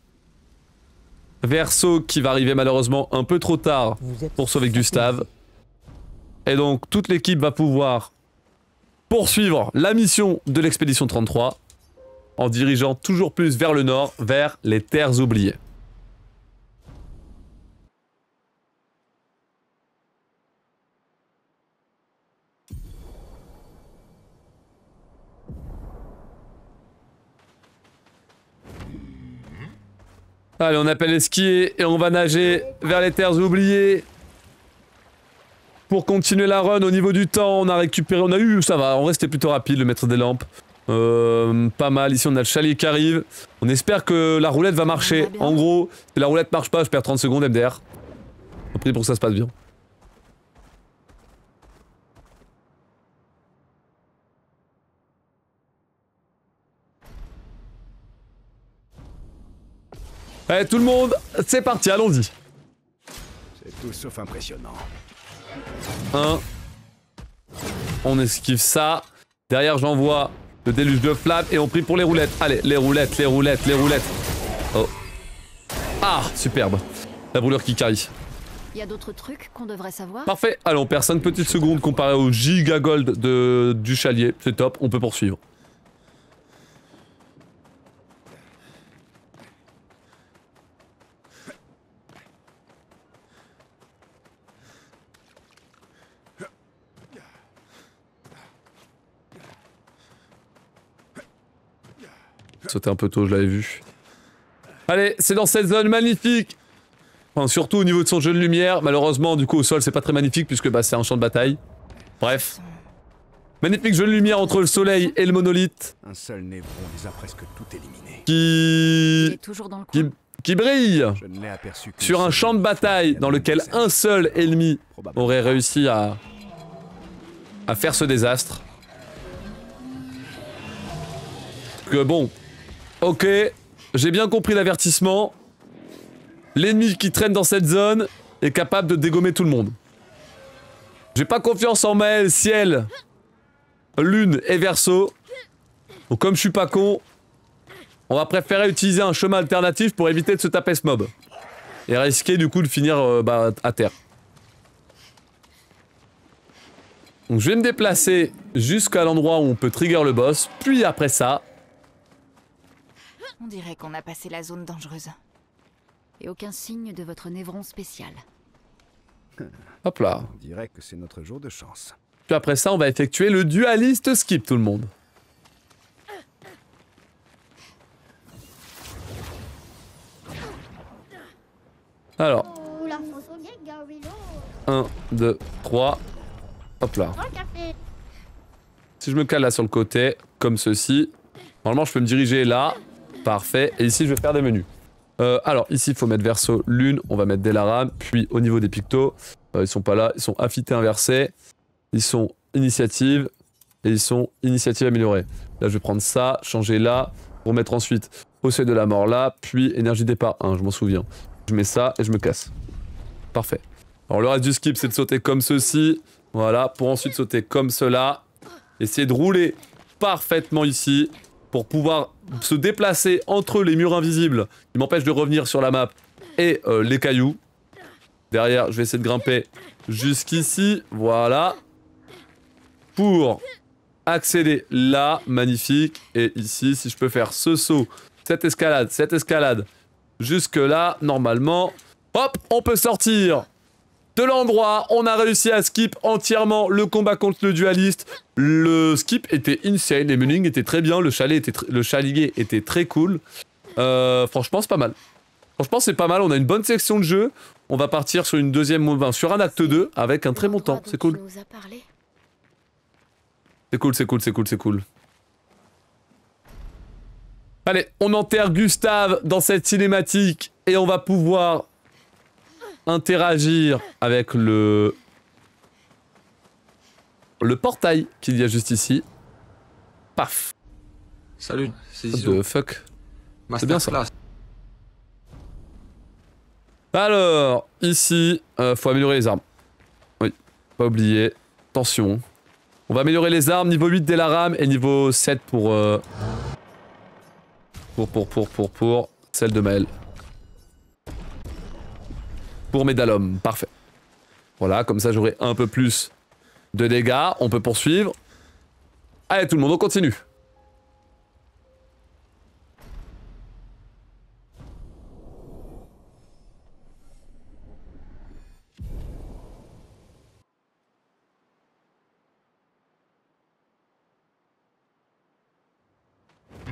S1: Verso qui va arriver malheureusement un peu trop tard pour sauver Gustave. Et donc, toute l'équipe va pouvoir poursuivre la mission de l'expédition 33 en dirigeant toujours plus vers le nord, vers les terres oubliées. Allez, on appelle les skiers et on va nager vers les terres oubliées. Pour continuer la run au niveau du temps, on a récupéré, on a eu, ça va, on restait plutôt rapide, le maître des lampes. Pas mal, ici on a le chalet qui arrive. On espère que la roulette va marcher. En gros, si la roulette marche pas, je perds 30 secondes MDR. On prie pour que ça se passe bien. Allez tout le monde, c'est parti, allons-y.
S3: C'est tout sauf impressionnant.
S1: 1. On esquive ça. Derrière j'envoie le déluge de flammes et on prie pour les roulettes. Allez, les roulettes, les roulettes, les roulettes. Oh. Ah, superbe. La brûlure qui carry.
S5: Y a d'autres trucs qu'on devrait savoir?
S1: Parfait, allez on perd 5 petites secondes comparé au giga gold du chalier. C'est top, on peut poursuivre. Sauter un peu tôt, je l'avais vu. Allez, c'est dans cette zone magnifique. Enfin, surtout au niveau de son jeu de lumière. Malheureusement, du coup, au sol, c'est pas très magnifique puisque bah, c'est un champ de bataille. Bref. Magnifique jeu de lumière entre le soleil et le monolithe.
S3: Un seul névron les a presque tout éliminés.
S5: Il est toujours dans le coin.
S1: Qui brille
S3: Je ne l'ai aperçu que
S1: sur un champ de bataille dans lequel un seul ennemi aurait réussi à faire ce désastre. Que bon. Ok, j'ai bien compris l'avertissement. L'ennemi qui traîne dans cette zone est capable de dégommer tout le monde. J'ai pas confiance en Maël, Ciel, Lune et Verso. Donc comme je suis pas con, on va préférer utiliser un chemin alternatif pour éviter de se taper ce mob. Et risquer du coup de finir à terre. Donc je vais me déplacer jusqu'à l'endroit où on peut trigger le boss, puis après ça...
S6: On dirait qu'on a passé la zone dangereuse.
S5: Et aucun signe de votre névron spécial.
S1: Hop là.
S3: On dirait que c'est notre jour de chance.
S1: Puis après ça, on va effectuer le dualiste skip, tout le monde. Alors. 1, 2, 3. Hop là. Si je me cale là sur le côté, comme ceci. Normalement, je peux me diriger là. Parfait. Et ici, je vais faire des menus. Alors, ici, il faut mettre verso lune. On va mettre Delaram. Puis, au niveau des pictos, ils sont pas là. Ils sont affûtés inversés. Ils sont initiative. Et ils sont initiative améliorée. Là, je vais prendre ça, changer là. Pour mettre ensuite au seuil de la mort là. Puis, énergie départ 1, je m'en souviens. Je mets ça et je me casse. Parfait. Alors, le reste du skip, c'est de sauter comme ceci. Voilà. Pour ensuite sauter comme cela. Essayer de rouler parfaitement ici. Pour pouvoir se déplacer entre les murs invisibles qui m'empêchent de revenir sur la map et les cailloux. Derrière, je vais essayer de grimper jusqu'ici. Voilà. Pour accéder là. Magnifique. Et ici, si je peux faire ce saut, cette escalade, jusque là, normalement. Hop, on peut sortir de l'endroit. On a réussi à skip entièrement le combat contre le dualiste. Le skip était insane, les menus étaient très bien, le chalier était très cool. Franchement, c'est pas mal. Franchement, c'est pas mal, on a une bonne section de jeu. On va partir sur une deuxième, sur un acte 2 avec un très bon temps, c'est cool. C'est cool. Allez, on enterre Gustave dans cette cinématique et on va pouvoir interagir avec le portail qu'il y a juste ici. Paf.
S7: Salut, c'est
S1: What
S7: Zizo.
S1: the fuck. C'est bien ça. Alors, ici, faut améliorer les armes. Oui, pas oublier. Attention. On va améliorer les armes, niveau 8 Delaram et niveau 7 pour celle de Maël. Pour Médalum, parfait. Voilà, comme ça j'aurai un peu plus de dégâts. On peut poursuivre. Allez tout le monde, on continue.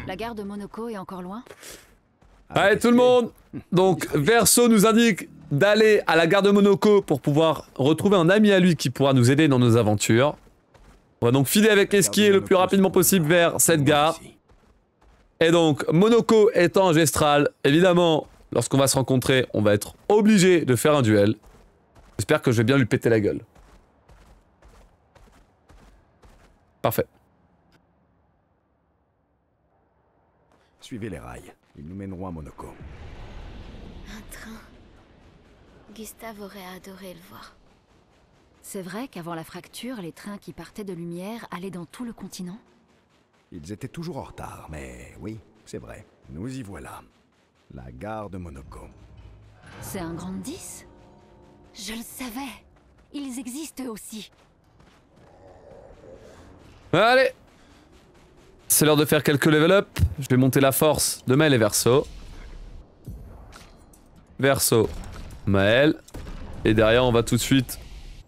S5: La gare de Monoko est encore loin?
S1: Allez tout le monde. Donc Verso nous indique d'aller à la gare de Monoko pour pouvoir retrouver un ami à lui qui pourra nous aider dans nos aventures. On va donc filer avec Esquier le plus rapidement possible vers cette gare. Et donc Monoko étant ancestral, évidemment, lorsqu'on va se rencontrer, on va être obligé de faire un duel. J'espère que je vais bien lui péter la gueule. Parfait.
S3: Suivez les rails. Ils nous mèneront à Monoko.
S2: Un train. Gustave aurait adoré le voir.
S5: C'est vrai qu'avant la fracture, les trains qui partaient de Lumière allaient dans tout le continent?
S3: Ils étaient toujours en retard, mais oui, c'est vrai. Nous y voilà. La gare de Monoko.
S5: C'est un grand 10? Je le savais. Ils existent aussi.
S1: Allez. C'est l'heure de faire quelques level up. Je vais monter la force de Maël et Verso. Verso, Maël. Et derrière, on va tout de suite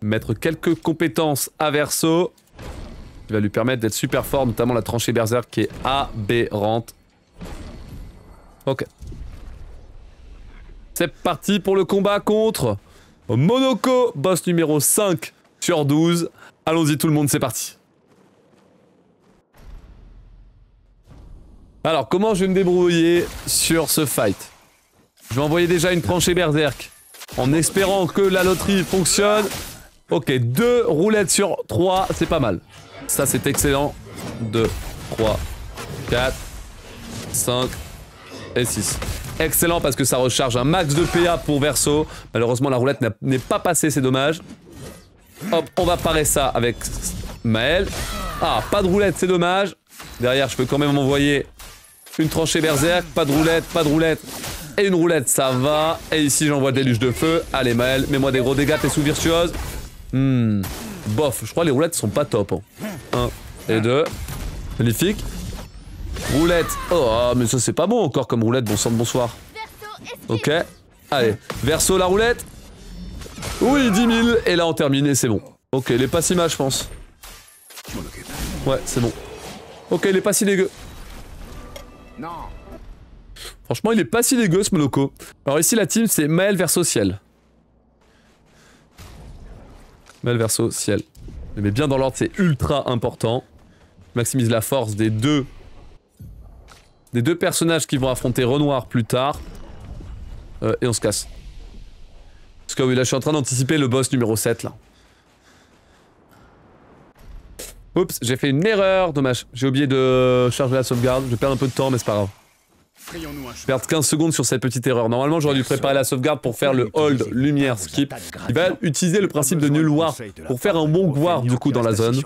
S1: mettre quelques compétences à Verso. Qui va lui permettre d'être super fort, notamment la tranchée berserk qui est aberrante. Ok. C'est parti pour le combat contre Monoko, boss numéro 5 sur 12. Allons-y tout le monde, c'est parti. Alors, comment je vais me débrouiller sur ce fight? Je vais envoyer déjà une tranchée berserk en espérant que la loterie fonctionne. Ok, 2 roulettes sur 3, c'est pas mal. Ça, c'est excellent. 2, 3, 4, 5 et 6. Excellent parce que ça recharge un max de PA pour Verso. Malheureusement, la roulette n'est pas passée, c'est dommage. Hop, on va parer ça avec Maël. Ah, pas de roulette, c'est dommage. Derrière, je peux quand même m'envoyer une tranchée berserk, pas de roulette, et une roulette, ça va. Et ici, j'envoie des luches de feu. Allez, Maël, mets-moi des gros dégâts, t'es sous virtuose. Bof, je crois que les roulettes sont pas top. 1 et 2. Magnifique. Roulette. Oh, mais ça, c'est pas bon encore comme roulette, bon sang de bonsoir. Ok. Allez, Verso, la roulette. Oui, 10 000. Et là, on termine et c'est bon. Ok, il est pas si mal, je pense. Ouais, c'est bon. Ok, il est pas si dégueu.
S3: Non.
S1: Franchement, il est pas si dégueu ce Monoko. Alors ici, la team, c'est Maël Verso Ciel. Maël Verso Ciel. Je mets bien dans l'ordre, c'est ultra important. Je maximise la force des deux des deux personnages qui vont affronter Renoir plus tard. Et on se casse. Parce que oui, là je suis en train d'anticiper le boss numéro 7 là. Oups, j'ai fait une erreur, dommage. J'ai oublié de charger la sauvegarde, je perds un peu de temps mais c'est pas grave. Je perds 15 secondes sur cette petite erreur. Normalement j'aurais dû préparer la sauvegarde pour faire le hold lumière skip. Il va utiliser le principe de nul warp pour faire un bon warp du coup dans la zone.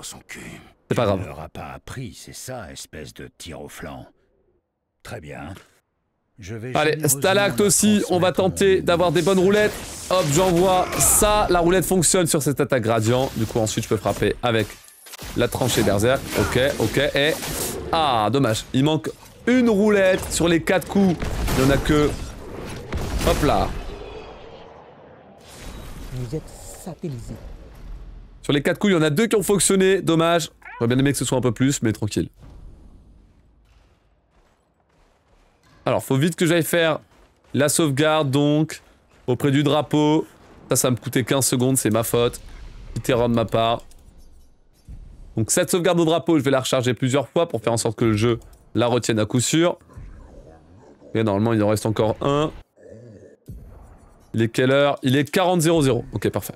S1: C'est pas grave.
S8: Tu n'auras pas appris, c'est ça, espèce de tir au flanc. Très bien.
S1: Allez, Stalacte aussi, on va tenter d'avoir des bonnes roulettes. Hop, j'envoie ça. La roulette fonctionne sur cette attaque gradient. Du coup, ensuite, je peux frapper avec la tranchée berserk. Ok, et... Ah, dommage. Il manque une roulette sur les 4 coups. Il n'y en a que... Hop là.
S9: Vous êtes satellisé.
S1: Sur les 4 coups, il y en a 2 qui ont fonctionné. Dommage. J'aurais bien aimé que ce soit un peu plus, mais tranquille. Alors, faut vite que j'aille faire la sauvegarde, donc, auprès du drapeau. Ça me coûtait 15 secondes, c'est ma faute. Petite erreur de ma part. Donc, cette sauvegarde au drapeau, je vais la recharger plusieurs fois pour faire en sorte que le jeu la retienne à coup sûr. Et normalement, il en reste encore un. Il est quelle heure? Il est 40:00. Ok, parfait.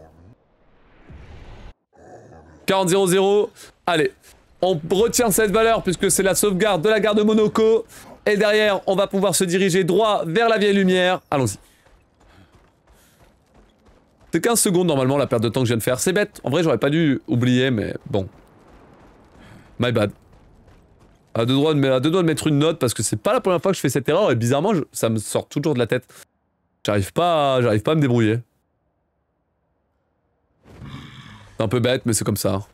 S1: 40:00. Allez, on retient cette valeur puisque c'est la sauvegarde de la gare de Monoko. Et derrière, on va pouvoir se diriger droit vers la vieille lumière. Allons-y. C'est 15 secondes normalement la perte de temps que je viens de faire. C'est bête. En vrai, j'aurais pas dû oublier, mais bon. My bad. À deux doigts de mettre une note parce que c'est pas la première fois que je fais cette erreur et bizarrement, ça me sort toujours de la tête. J'arrive pas à me débrouiller. C'est un peu bête, mais c'est comme ça.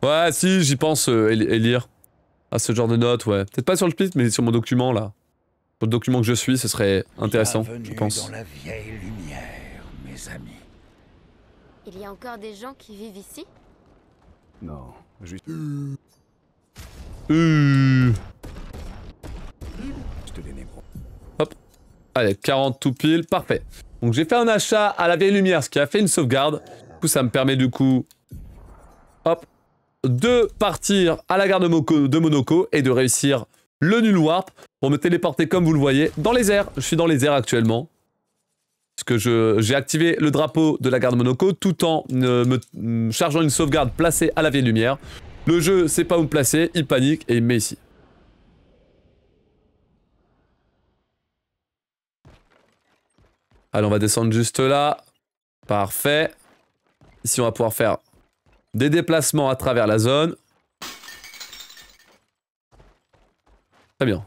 S1: Ouais, si, j'y pense, élire. À ce genre de notes, ouais. Peut-être pas sur le split, mais sur mon document, là. Sur le document que je suis, ce serait intéressant, je pense.
S8: Dans la vieille lumière, mes amis.
S2: Il y a encore des gens qui vivent ici?
S3: Non, juste...
S1: Je
S3: te dénigre.
S1: Hop. Allez, 40 tout pile, parfait. Donc j'ai fait un achat à la vieille lumière, ce qui a fait une sauvegarde. Du coup, ça me permet du coup... Hop. De partir à la gare de Monoko et de réussir le nul warp pour me téléporter comme vous le voyez dans les airs. Je suis dans les airs actuellement. Parce que j'ai activé le drapeau de la gare de Monoko tout en me chargeant une sauvegarde placée à la vieille lumière. Le jeu sait pas où me placer, il panique et il me met ici. Allez, on va descendre juste là. Parfait. Ici, on va pouvoir faire des déplacements à travers la zone. Très bien.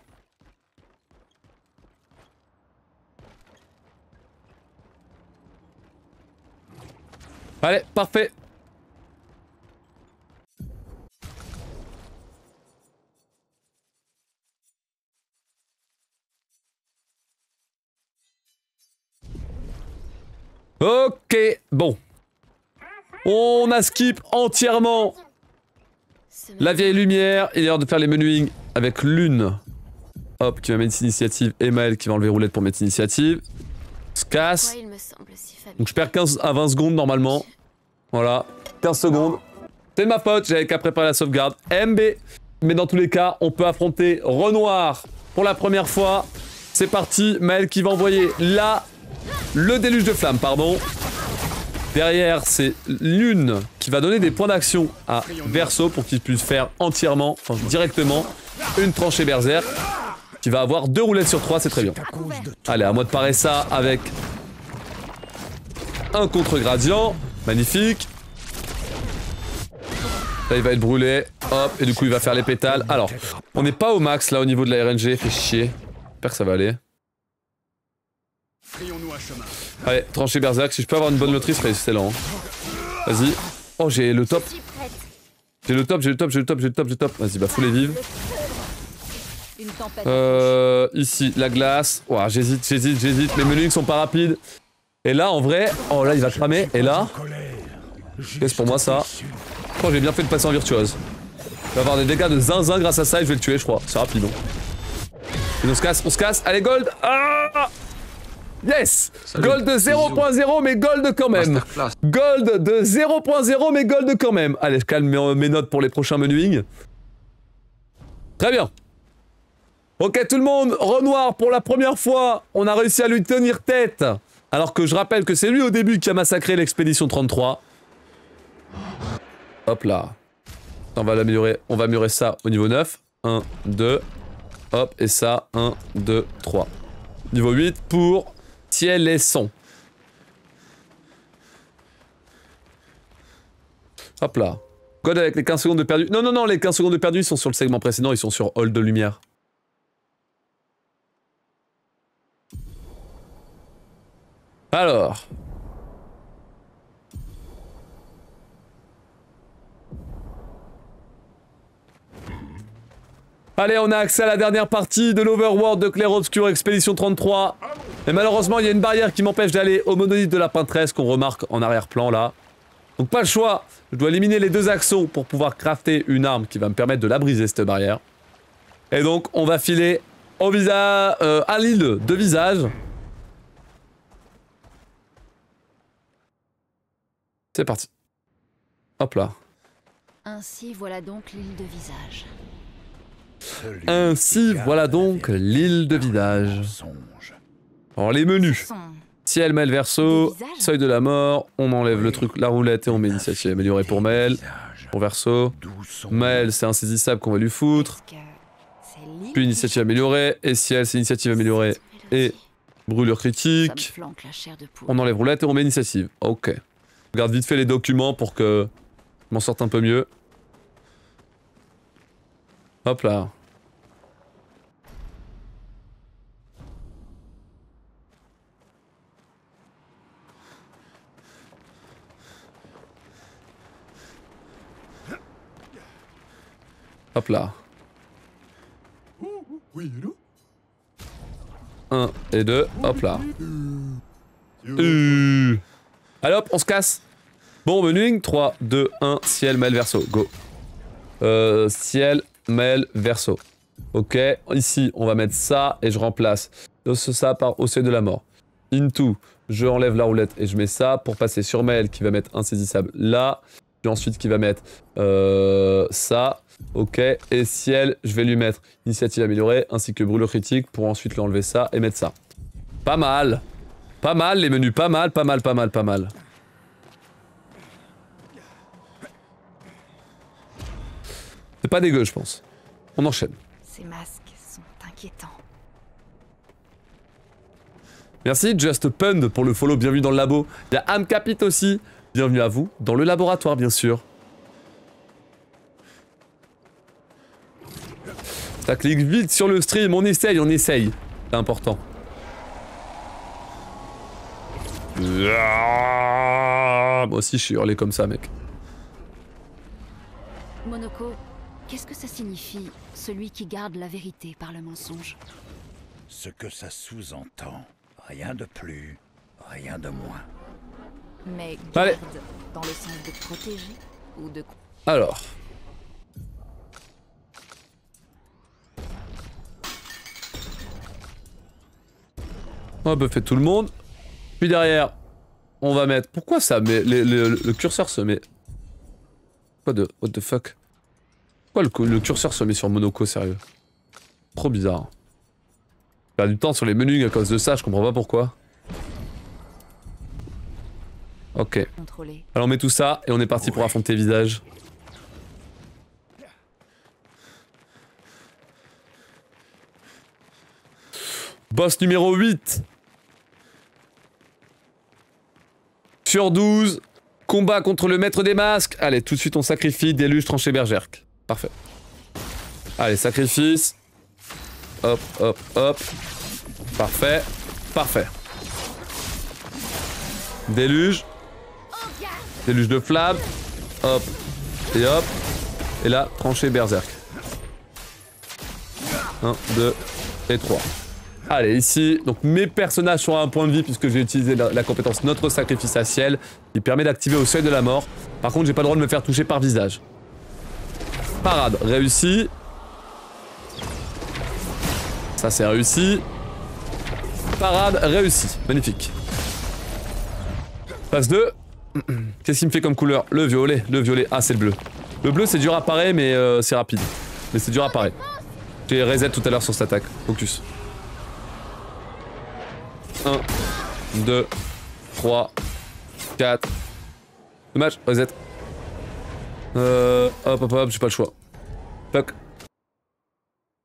S1: Allez, parfait. Ok, bon. On a skip entièrement la vieille lumière. Il est l'heure de faire les menuing avec Lune. Hop, qui va mettre initiative. Et Maël qui va enlever roulette pour mettre initiative. Se casse. Donc je perds 15 à 20 secondes normalement. Voilà, 15 secondes. C'est de ma faute, j'avais qu'à préparer la sauvegarde. MB. Mais dans tous les cas, on peut affronter Renoir pour la première fois. C'est parti, Maël qui va envoyer le déluge de flammes, pardon. Derrière, c'est Lune qui va donner des points d'action à Verso pour qu'il puisse faire entièrement, enfin directement, une tranchée berserk qui va avoir 2 roulettes sur 3, c'est très bien. Allez, à moi de parer ça avec un contre-gradient. Magnifique. Là, il va être brûlé. Hop, et du coup, il va faire les pétales. Alors, on n'est pas au max là au niveau de la RNG, fait chier. J'espère que ça va aller. Allez, trancher berserk, si je peux avoir une bonne loterie, ce serait excellent. Vas-y. Oh, j'ai le top. J'ai le top. Vas-y, bah, faut les vivre. Ici, la glace. Ouah, j'hésite. Les menus sont pas rapides. Et là, en vrai, oh là, il va cramer. Et là, qu'est-ce pour moi ça? Oh, j'ai bien fait de passer en virtuose. Il va avoir des dégâts de zinzin grâce à ça et je vais le tuer, je crois. C'est rapide. Et on se casse. Allez, gold. Ah yes.
S7: Salut,
S1: Gold de
S7: c'est
S1: 0.0, mais gold quand même.
S7: Masterclass.
S1: Gold de 0.0, mais gold quand même. Allez, je calme mes notes pour les prochains menuing. Très bien. Ok, tout le monde, Renoir, pour la première fois, on a réussi à lui tenir tête. Alors que je rappelle que c'est lui au début qui a massacré l'expédition 33. Hop là. On va l'améliorer. On va améliorer ça au niveau 9. 1, 2. Hop, et ça, 1, 2, 3. Niveau 8 pour ciel et son. Hop là. God avec les 15 secondes de perdu. Non, non, non, les 15 secondes de perdu, ils sont sur le segment précédent, ils sont sur Hall de lumière. Alors. Allez, on a accès à la dernière partie de l'Overworld de Clair Obscur Expédition 33. Et malheureusement, il y a une barrière qui m'empêche d'aller au monolithe de la peintresse qu'on remarque en arrière-plan là. Donc pas le choix, je dois éliminer les deux axons pour pouvoir crafter une arme qui va me permettre de la briser cette barrière. Et donc on va filer au visage, à l'île de visage. C'est parti. Hop là.
S5: Ainsi voilà donc l'île de visage.
S1: Ainsi voilà donc l'île de visage. Alors les menus. Ciel, Mel, verso, seuil de la mort, on enlève le truc, la roulette et on met initiative améliorée pour Mel. Pour verso. Mel, c'est insaisissable qu'on va lui foutre. Puis initiative améliorée, et ciel, c'est initiative améliorée et brûlure critique. On enlève roulette et on met initiative. Ok. Je regarde vite fait les documents pour que je m'en sorte un peu mieux. Hop là. Hop là. 1 et 2, hop là. Allez hop, on se casse. Bon, menuing, 3, 2, 1, ciel, Mel, verso, go. Ciel, Mel, verso. Ok, ici, on va mettre ça et je remplace ça par au seuil de la mort. Into, je enlève la roulette et je mets ça pour passer sur Mel qui va mettre insaisissable là. Puis ensuite qui va mettre ça. Ok, et ciel, je vais lui mettre initiative améliorée ainsi que brûlure critique pour ensuite lui enlever ça et mettre ça. Pas mal. Pas mal les menus, pas mal. C'est pas dégueu, je pense. On enchaîne.
S6: Ces masques sont inquiétants.
S1: Merci Just Pund pour le follow, bienvenue dans le labo. Il y a Amcapit aussi, bienvenue à vous, dans le laboratoire bien sûr. Ça clique vite sur le stream, on essaye. C'est important. Moi aussi je suis hurlé comme ça mec.
S5: Monoko, qu'est-ce que ça signifie, celui qui garde la vérité par le mensonge?
S8: Ce que ça sous-entend, rien de plus, rien de moins.
S6: Mais
S1: Allez.
S6: garde dans le sens de protéger ou de...
S1: Alors. On va buffer tout le monde. Puis derrière, on va mettre... Pourquoi ça met... le curseur se met... What the fuck? Pourquoi le curseur se met sur Monoko, sérieux? Trop bizarre. Je perds du temps sur les menus à cause de ça, je comprends pas pourquoi. Ok. Alors on met tout ça et on est parti pour affronter visage. Boss numéro 8. Sur 12. Combat contre le maître des masques. Allez, tout de suite on sacrifie déluge tranché bergerk. Parfait. Allez, sacrifice. Hop, hop, hop. Parfait. Parfait. Déluge. Déluge de flamme. Hop. Et hop. Et là, tranché berserk. 1, 2 et 3. Allez, ici, donc mes personnages sont à un point de vie puisque j'ai utilisé la compétence Notre Sacrifice à Ciel qui permet d'activer au seuil de la mort. Par contre, j'ai pas le droit de me faire toucher par visage. Parade, réussi. Ça c'est réussi. Parade réussie. Magnifique. Phase 2. Qu'est-ce qu'il me fait comme couleur? Le violet. Le violet. Ah c'est le bleu. Le bleu c'est dur à parer mais c'est rapide. Mais c'est dur à parer. J'ai reset tout à l'heure sur cette attaque. Focus. 1, 2, 3, 4. Dommage, reset. Hop, j'ai pas le choix. Fuck.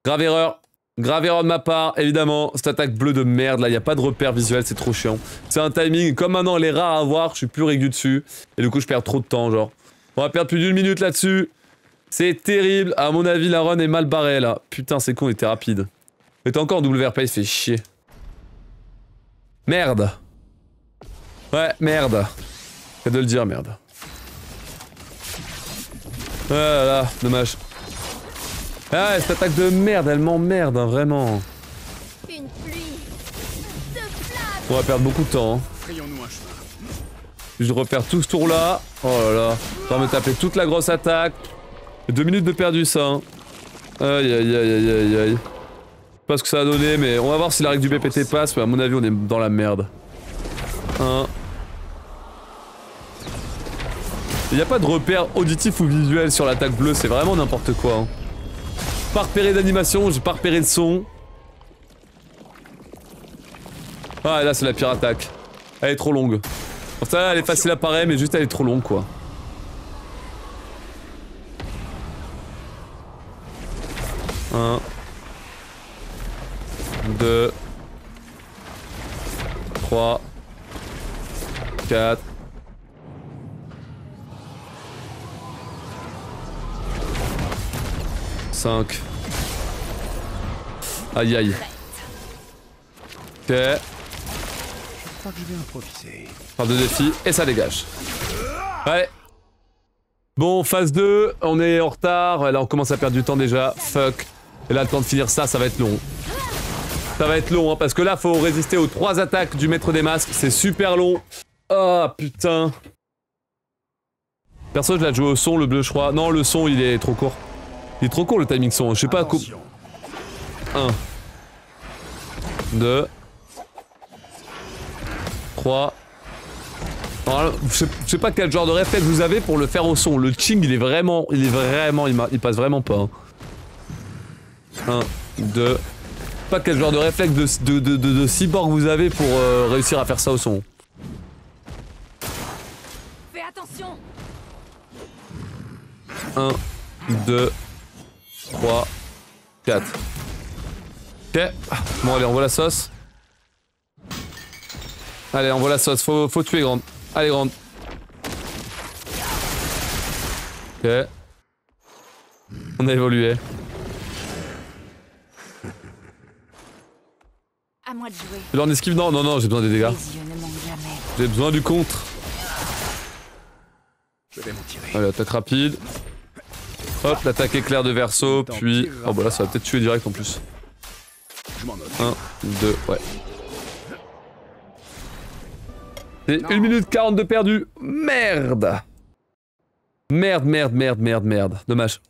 S1: Grave erreur. Grave erreur de ma part, évidemment. Cette attaque bleue de merde, là, y a pas de repère visuel, c'est trop chiant. C'est un timing, comme maintenant elle est rare à avoir, je suis plus régulier dessus. Et du coup, je perds trop de temps, genre. On va perdre plus d'1 minute là-dessus. C'est terrible. À mon avis, la run est mal barrée, là. Putain, c'est con, il était rapide. Mais t'es encore WRP, il fait chier. Merde. Ouais, merde. Fait de le dire, merde. Ah là là, dommage. Ah, cette attaque de merde, elle m'emmerde, hein, vraiment.
S2: Une pluie de flammes.
S1: On va perdre beaucoup de temps. Hein. Je repère tout ce tour là. Oh là là. Ça va me taper toute la grosse attaque. 2 minutes de perdu ça. Hein. Aïe aïe aïe aïe aïe aïe. Je sais pas ce que ça a donné, mais on va voir si la règle du BPT passe, mais à mon avis on est dans la merde. Hein. Il n'y a pas de repère auditif ou visuel sur l'attaque bleue, c'est vraiment n'importe quoi. Hein. Pas repéré d'animation, j'ai pas repéré de son. Ah et là c'est la pire attaque. Elle est trop longue. Pour ça elle est facile à parer mais juste elle est trop longue quoi. Un. 2. 3. 4. 5. Aïe aïe. Ok.
S3: Je crois que je vais improviser.
S1: Phase de défi et ça dégage. Ouais. Bon, phase 2, on est en retard. Là, on commence à perdre du temps déjà. Fuck. Et là, le temps de finir ça, ça va être long. Ça va être long, hein, parce que là, faut résister aux 3 attaques du maître des masques. C'est super long. Oh, putain. Perso, je l'ai joué au son, le bleu, je crois. Non, le son, il est trop court. Il est trop court, le timing son. Je sais pas... 1. 2. 3. Alors, je sais pas quel genre de réflexe vous avez pour le faire au son. Le ching, il passe vraiment pas. 1, 2. Pas quel genre de réflexe de cyborg vous avez pour réussir à faire ça au son.
S5: Fais attention.
S1: 1, 2, 3, 4. Ok. Bon, allez, envoie la sauce. Allez, envoie la sauce. Faut tuer, grande. Allez, grande. Ok. On a évolué.
S6: À moi de jouer.
S1: Tu en esquive? Non, non, non, j'ai besoin des dégâts.
S6: Les yeux ne manquent jamais.
S1: J'ai besoin du contre.
S3: Je vais m'en tirer.
S1: Allez, attaque rapide. Hop, l'attaque éclair de verso, puis... Oh bah là, ça va peut-être tuer direct en plus. 1, 2, ouais. C'est 1 minute 40 de perdu. Merde. Merde, merde, merde, merde, merde. Dommage.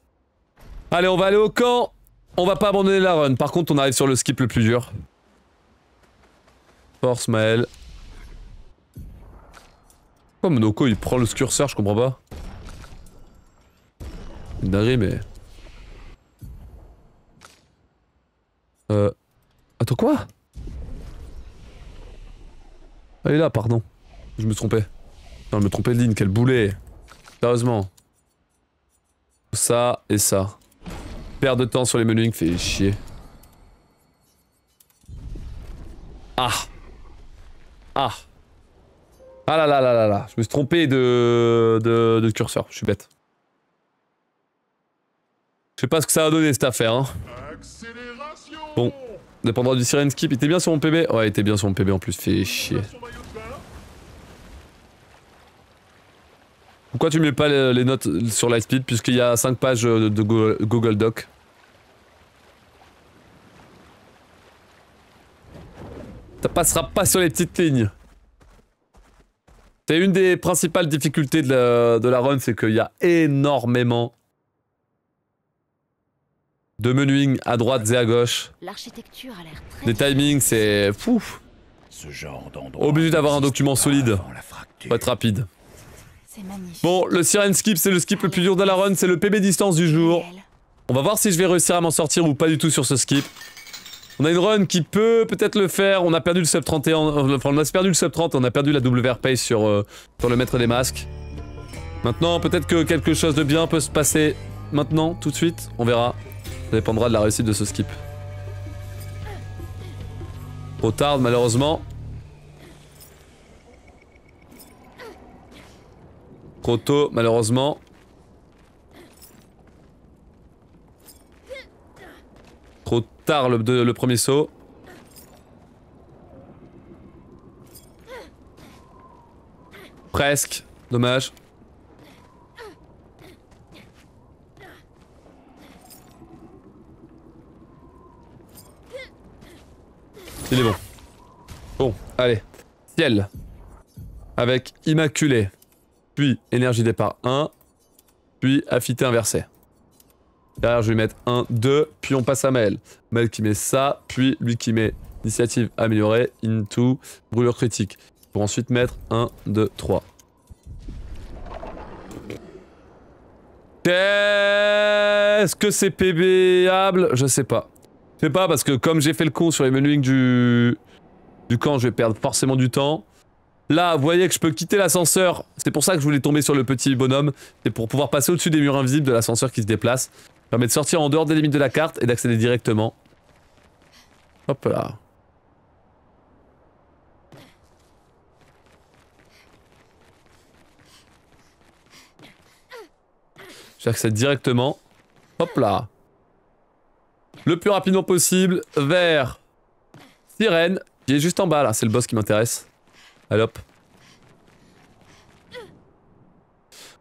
S1: Allez, on va aller au camp. On va pas abandonner la run. Par contre, on arrive sur le skip le plus dur. Force Maël. Pourquoi Monoko il prend le curseur, je comprends pas. Une dinguerie, mais... Attends, quoi? Elle est là, pardon. Je me trompais. Non, je me trompais de ligne, quel boulet. Sérieusement. Ça et ça. Perte de temps sur les menus fait chier. Ah. Ah. Ah là là là là là. Je me suis trompé de curseur, je suis bête. Je sais pas ce que ça a donné cette affaire, hein. Bon. Dépendant du sirène skip, il était bien sur mon PB? Ouais, il était bien sur mon PB en plus, fait chier. Pourquoi tu mets pas les notes sur Lightspeed puisqu'il y a 5 pages de Google Doc? Ça passera pas sur les petites lignes. C'est une des principales difficultés de la run, c'est qu'il y a énormément Deux menuings à droite et à gauche.
S5: L'architecture a l'air très...
S1: Les timings, c'est... Fou.
S8: Ce genre d'endroit
S1: Obligé d'avoir un document solide.
S8: avant la fracture.
S1: Faut être rapide.
S6: C'est magnifique.
S1: Bon, le Siren Skip, c'est le skip le plus dur de la run, c'est le PB distance du jour. On va voir si je vais réussir à m'en sortir ou pas du tout sur ce skip. On a une run qui peut peut-être le faire, on a perdu le sub 31, enfin on a perdu le sub 30, on a perdu la WR pace sur le maître des masques. Maintenant, peut-être que quelque chose de bien peut se passer maintenant, tout de suite, on verra. Ça dépendra de la réussite de ce skip. Trop tard, malheureusement. Trop tôt, malheureusement. Trop tard le premier saut. Presque, dommage. Il est bon. Bon, allez. Ciel. Avec Immaculé. Puis énergie départ 1. Puis affûté inversé. Derrière, je vais mettre 1, 2. Puis on passe à Maël. Maël qui met ça. Puis lui qui met initiative améliorée. Into. Brûlure critique. Pour ensuite mettre 1, 2, 3. Est-ce que c'est PBable? Je sais pas. Je sais pas parce que comme j'ai fait le con sur les menuings du camp, je vais perdre forcément du temps. Là, vous voyez que je peux quitter l'ascenseur. C'est pour ça que je voulais tomber sur le petit bonhomme. C'est pour pouvoir passer au-dessus des murs invisibles de l'ascenseur qui se déplace. Ça permet de sortir en dehors des limites de la carte et d'accéder directement. Hop là. J'accède directement. Hop là. Le plus rapidement possible vers Sirène, qui est juste en bas là. C'est le boss qui m'intéresse. Allez hop.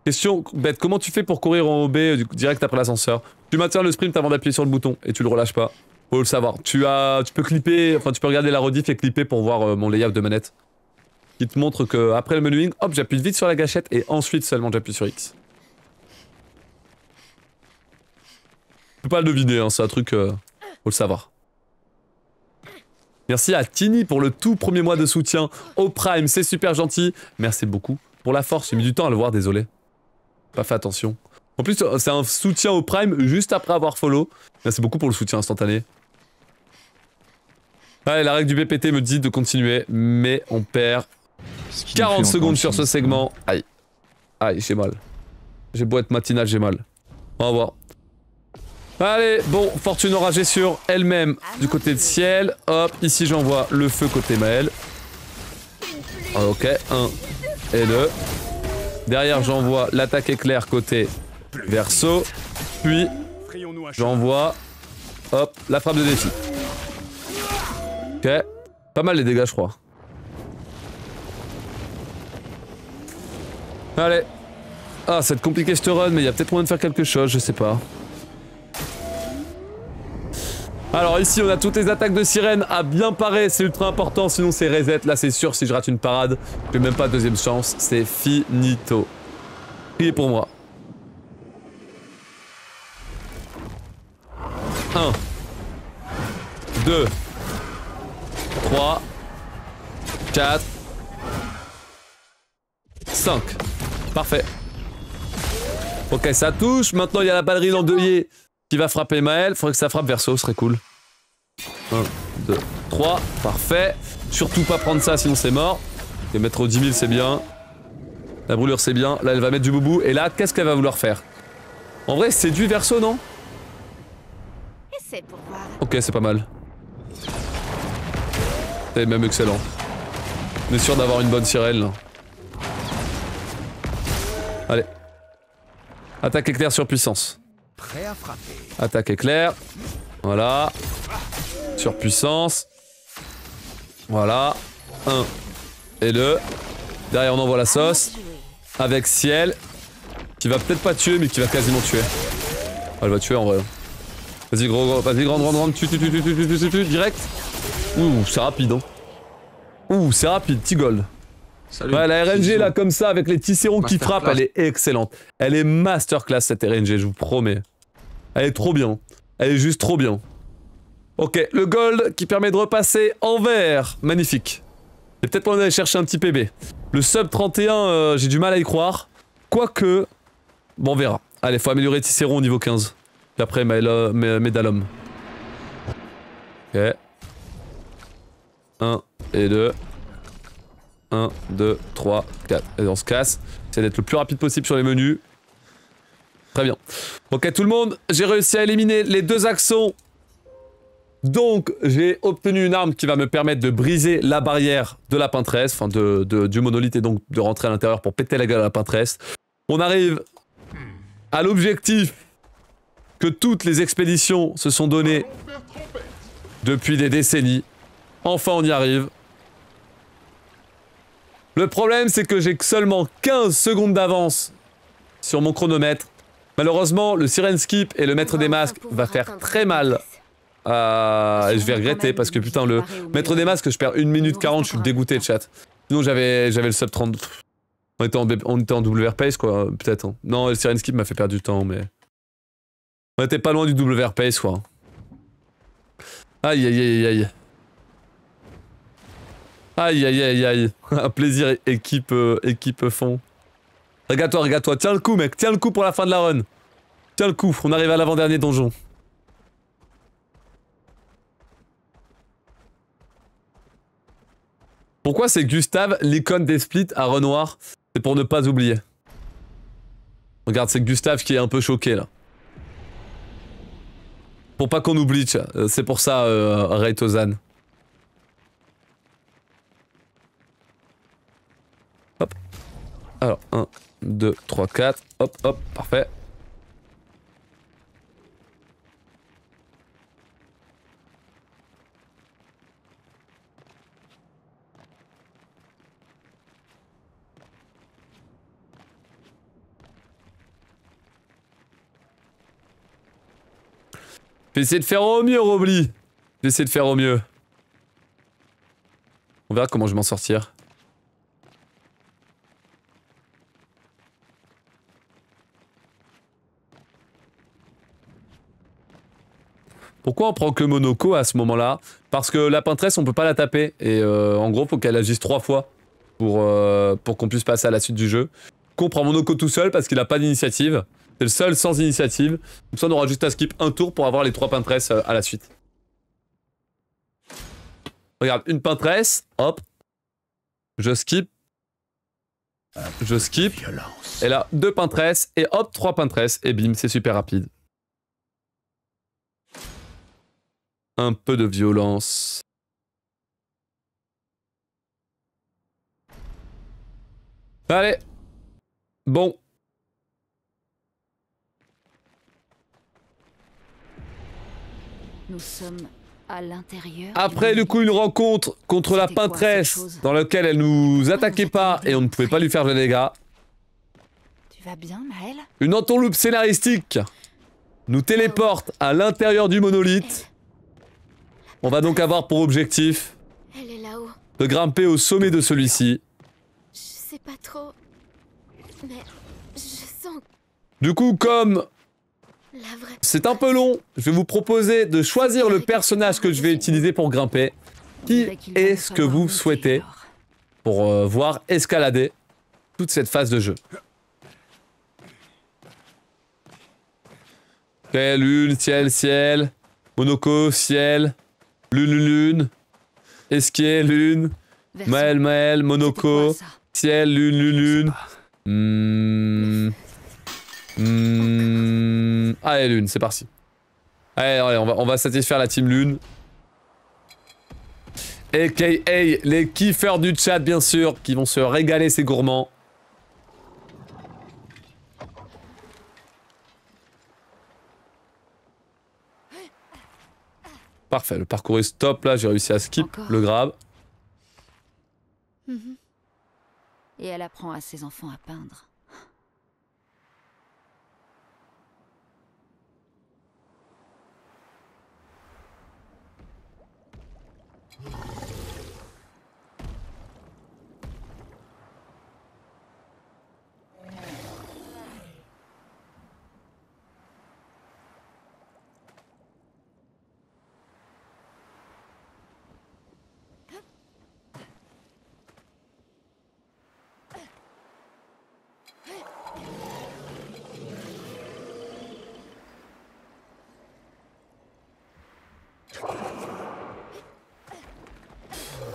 S1: Question bête, comment tu fais pour courir en OB direct après l'ascenseur? Tu maintiens le sprint avant d'appuyer sur le bouton et tu le relâches pas. Faut le savoir. Tu peux clipper, enfin tu peux regarder la rediff et clipper pour voir mon layout de manette. Qui te montre que après le menuing, hop, j'appuie vite sur la gâchette et ensuite seulement j'appuie sur X. Je peux pas le deviner, hein, c'est un truc, faut le savoir. Merci à Tini pour le tout premier mois de soutien au Prime, c'est super gentil. Merci beaucoup pour la force, j'ai mis du temps à le voir, désolé. Pas fait attention. En plus, c'est un soutien au Prime juste après avoir follow. Merci beaucoup pour le soutien instantané. Allez, la règle du BPT me dit de continuer, mais on perd 40 secondes sur ce segment. Aïe. Aïe, j'ai mal. J'ai beau être matinal, j'ai mal. On va voir. Allez, bon, fortune enragée sur elle-même du côté de ciel. Hop, ici j'envoie le feu côté Maël. Ok, 1 et 2. Derrière j'envoie l'attaque éclair côté Verseau. Puis j'envoie, hop, la frappe de défi. Ok, pas mal les dégâts je crois. Allez. Ah, ça va être compliqué cette run, mais il y a peut-être moyen de faire quelque chose, je sais pas. Alors ici on a toutes les attaques de sirène à bien parer, c'est ultra important, sinon c'est reset, là c'est sûr si je rate une parade, j'ai même pas de deuxième chance, c'est finito. Priez pour moi. 1 2 3 4 5. Parfait. Ok, ça touche, maintenant il y a la ballerine endeuillée qui va frapper Maël, faudrait que ça frappe Verseau, ce serait cool. 1, 2, 3, parfait. Surtout pas prendre ça, sinon c'est mort. Et mettre au 10 000 c'est bien. La brûlure c'est bien, là elle va mettre du boubou, et là qu'est-ce qu'elle va vouloir faire? En vrai c'est du Verseau, non?
S6: Essaie pour voir.
S1: Ok, c'est pas mal. C'est même excellent. On est sûr d'avoir une bonne sirène là. Allez. Attaque éclair sur puissance.
S3: Prêt à frapper.
S1: Attaque éclair. Voilà. Surpuissance. Voilà. 1 et 2. Derrière on envoie la sauce. Avec ciel. Qui va peut-être pas tuer mais qui va quasiment tuer. Elle va tuer en vrai. Vas-y gros, vas-y grande, tue, direct. Ouh, c'est rapide hein. Ouh, c'est rapide, petit gold.
S7: Salut.
S1: Ouais, la RNG là comme ça avec les tisserots qui frappent, elle est excellente. Elle est masterclass cette RNG, je vous promets. Elle est trop bien. Elle est juste trop bien. Ok, le gold qui permet de repasser en vert. Magnifique. Et peut-être qu'on aller chercher un petit PB. Le sub 31, j'ai du mal à y croire. Quoique... Bon, on verra. Allez, faut améliorer Tisserand au niveau 15. Puis après, Médalum. Ok. 1 et 2. 1, 2, 3, 4. Et on se casse. J'essaie d'être le plus rapide possible sur les menus. Très bien. Ok, tout le monde, j'ai réussi à éliminer les 2 accents. Donc, j'ai obtenu une arme qui va me permettre de briser la barrière de la peintresse, enfin du monolithe, et donc de rentrer à l'intérieur pour péter la gueule à la peintresse. On arrive à l'objectif que toutes les expéditions se sont données depuis des décennies. Enfin, on y arrive. Le problème, c'est que j'ai seulement 15 secondes d'avance sur mon chronomètre. Malheureusement, le Siren Skip et le Maître des Masques va faire très mal. Et je vais regretter parce que putain, le Maître des Masques, je perds 1 minute 40, je suis dégoûté de chat. Sinon, j'avais le sub 30. On était en WR pace quoi, peut-être. Hein. Non, le Siren Skip m'a fait perdre du temps, mais... On était pas loin du WR pace quoi. Aïe aïe aïe aïe. Aïe aïe aïe aïe. Un plaisir équipe fond. Regarde-toi, tiens le coup mec, tiens le coup pour la fin de la run. Tiens le coup, on arrive à l'avant-dernier donjon. Pourquoi c'est Gustave, l'icône des splits à Renoir? C'est pour ne pas oublier. Regarde, c'est Gustave qui est un peu choqué là. Pour pas qu'on oublie, c'est pour ça, Raytozan. Hop. Alors, 1, 2, 3, 4. Hop, hop, parfait. Je vais essayer de faire au mieux, Robly. Je vais essayer de faire au mieux. On verra comment je vais m'en sortir. Pourquoi on prend que Monoko à ce moment-là? Parce que la peintresse, on peut pas la taper. Et en gros, faut qu'elle agisse 3 fois pour qu'on puisse passer à la suite du jeu. On prend Monoko tout seul parce qu'il a pas d'initiative. C'est le seul sans initiative. Comme ça, on aura juste à skip un tour pour avoir les 3 pintresses à la suite. Regarde, une peintresse, hop. Je skip. Je skip. Et là, 2 pintresses, et hop, 3 pintresses, et bim, c'est super rapide. Un peu de violence. Allez. Bon.
S5: Nous sommes à l'intérieur.
S1: Après, du coup, une rencontre contre la peintresse dans laquelle elle nous attaquait pas et on ne pouvait pas lui faire de dégâts.
S6: Tu vas bien, Maëlle?
S1: Une entourloupe scénaristique nous téléporte à l'intérieur du monolithe. On va donc avoir pour objectif de grimper au sommet de celui-ci.
S2: Je sais pas trop, mais je sens
S1: Du coup, comme
S2: la vraie...
S1: c'est un peu long, je vais vous proposer de choisir le personnage que je vais utiliser pour grimper. Qui est-ce que vous souhaitez pour voir escalader toute cette phase de jeu? Ok, lune, ciel, ciel. Monoko, ciel. Lune, lune, lune. Esquier, lune. Maël, Maël, Monoko. Ciel, lune, lune, lune. Allez, lune, c'est parti. Allez, on va satisfaire la team lune. A.K.A. les kiffeurs du chat, bien sûr, qui vont se régaler, ces gourmands. Parfait, le parcours est stop, là, j'ai réussi à skip le grab.
S5: Et elle apprend à ses enfants à peindre.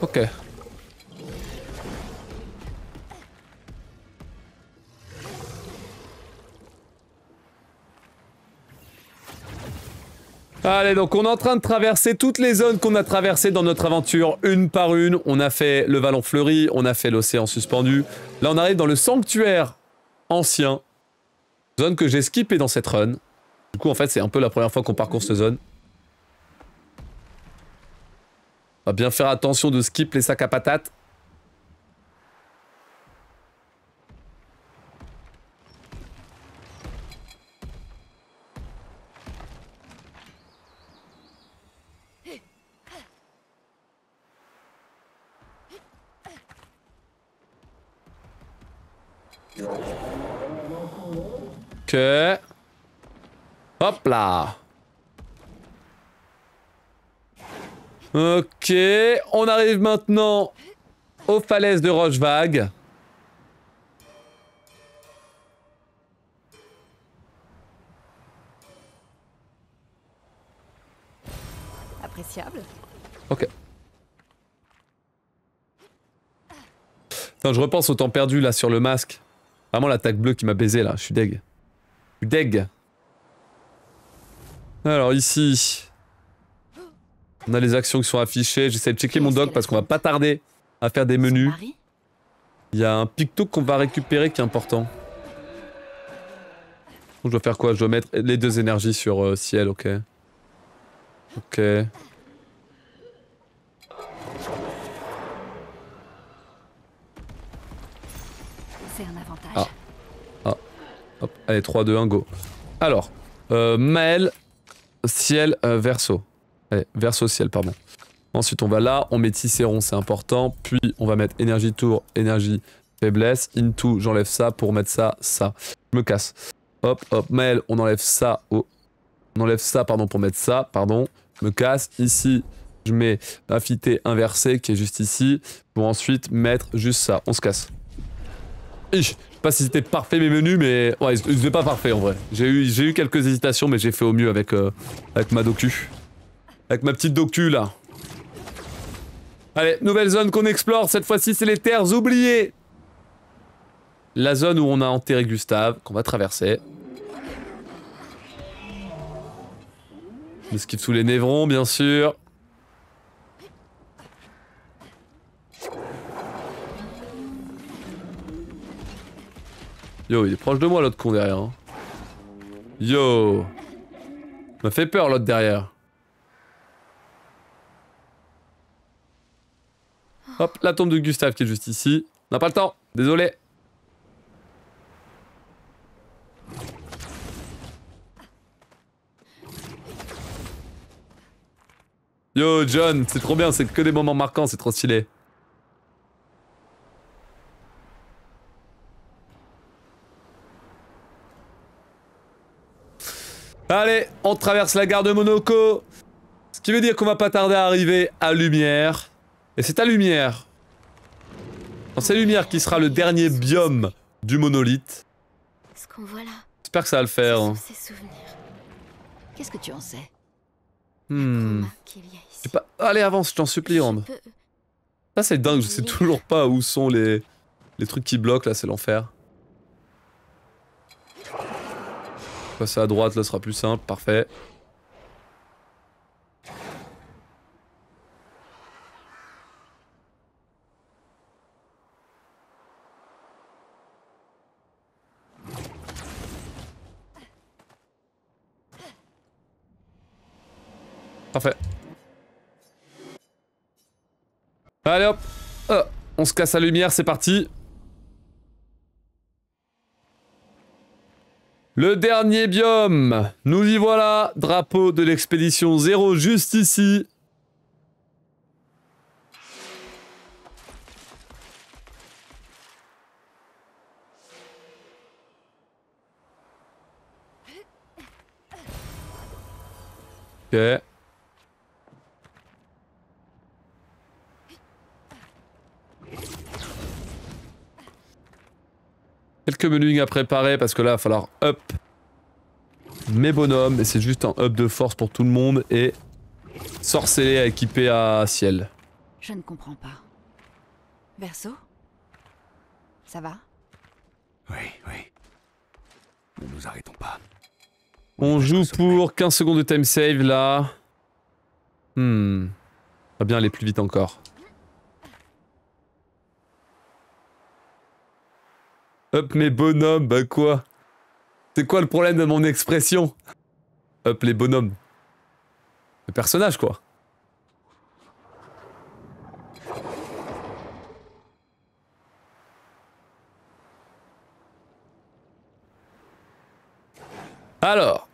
S1: Ok. Allez, donc on est en train de traverser toutes les zones qu'on a traversées dans notre aventure, une par une. On a fait le Vallon Fleuri, on a fait l'Océan Suspendu. Là, on arrive dans le Sanctuaire Ancien. Zone que j'ai skippée dans cette run. Du coup, en fait, c'est un peu la première fois qu'on parcourt cette zone. On va bien faire attention de skip les sacs à patates. Ok. Hop là. Ok. On arrive maintenant aux falaises de Rochevague.
S6: Appréciable.
S1: Ok. Putain, je repense au temps perdu là sur le masque. Vraiment l'attaque bleue qui m'a baisé là, je suis deg. Je suis deg. Alors ici, on a les actions qui sont affichées. J'essaie de checker mon doc parce qu'on va pas tarder à faire des menus. Il y a un picto qu'on va récupérer qui est important. Je dois faire quoi? Je dois mettre les 2 énergies sur ciel, ok. Ok.
S5: C'est un avantage.
S1: Ah. Ah. Hop. Allez, 3, 2, 1, go. Alors, Maël, ciel, verso. Allez, verso, ciel, pardon. Ensuite, on va là, on met Tisséron, c'est important. Puis, on va mettre énergie tour, énergie faiblesse. Into, j'enlève ça pour mettre ça, ça. Je me casse. Hop, hop, Maël, on enlève ça. Oh. On enlève ça, pardon, pour mettre ça, pardon. Je me casse. Ici, je mets affité inversé qui est juste ici. Pour ensuite mettre juste ça. On se casse. Je sais pas si c'était parfait mes menus, mais ouais, ils étaient pas parfaits en vrai. J'ai eu quelques hésitations, mais j'ai fait au mieux avec ma docu. Avec ma petite docu là. Allez, nouvelle zone qu'on explore. Cette fois-ci, c'est les terres oubliées. La zone où on a enterré Gustave, qu'on va traverser. On esquive sous les névrons, bien sûr. Yo, il est proche de moi l'autre con derrière. Hein. Yo. M'a fait peur l'autre derrière. Hop, la tombe de Gustave qui est juste ici. On n'a pas le temps, désolé. Yo John, c'est trop bien, c'est que des moments marquants, c'est trop stylé. Allez, on traverse la gare de Monoko. Ce qui veut dire qu'on va pas tarder à arriver à Lumière. Et c'est à Lumière. C'est Lumière qui sera le dernier biome du monolithe.
S2: Ce qu'on voit là.
S1: J'espère que ça va le faire.
S2: Ces souvenirs.
S5: Qu'est-ce que tu en sais?
S2: Qu'il y a ici.
S1: Pas... Allez, avance, je t'en supplie, Rand. Ça, c'est dingue, je sais toujours pas où sont les trucs qui bloquent, là, c'est l'enfer. Passer à droite, là, ce sera plus simple, parfait. Parfait. Allez hop, on se casse la lumière, c'est parti. Le dernier biome, nous y voilà, drapeau de l'expédition 0 juste ici. Ok. Quelques menus à préparer parce que là, il va falloir up mes bonhommes. Et c'est juste un up de force pour tout le monde. Et sorceller à équiper à ciel.
S5: Je ne comprends pas.
S6: Verso? Ça va?
S3: Oui, oui. Ne nous arrêtons pas.
S1: On joue pour 15 secondes de time save là. On va bien aller plus vite encore. Hop mes bonhommes, bah quoi? C'est quoi le problème de mon expression? Hop les bonhommes. Le personnage quoi. Alors.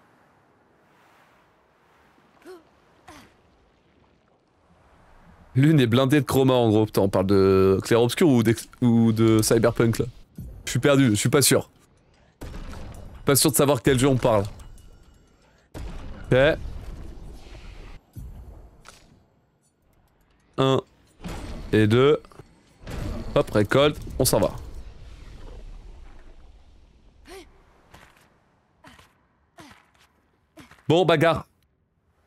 S1: L'une est blindée de chroma en gros. Putain, on parle de Clair Obscur ou de Cyberpunk là. Je suis perdu, je suis pas sûr. Pas sûr de savoir quel jeu on parle. Ok. 1 et 2. Hop, récolte, on s'en va. Bon, bagarre.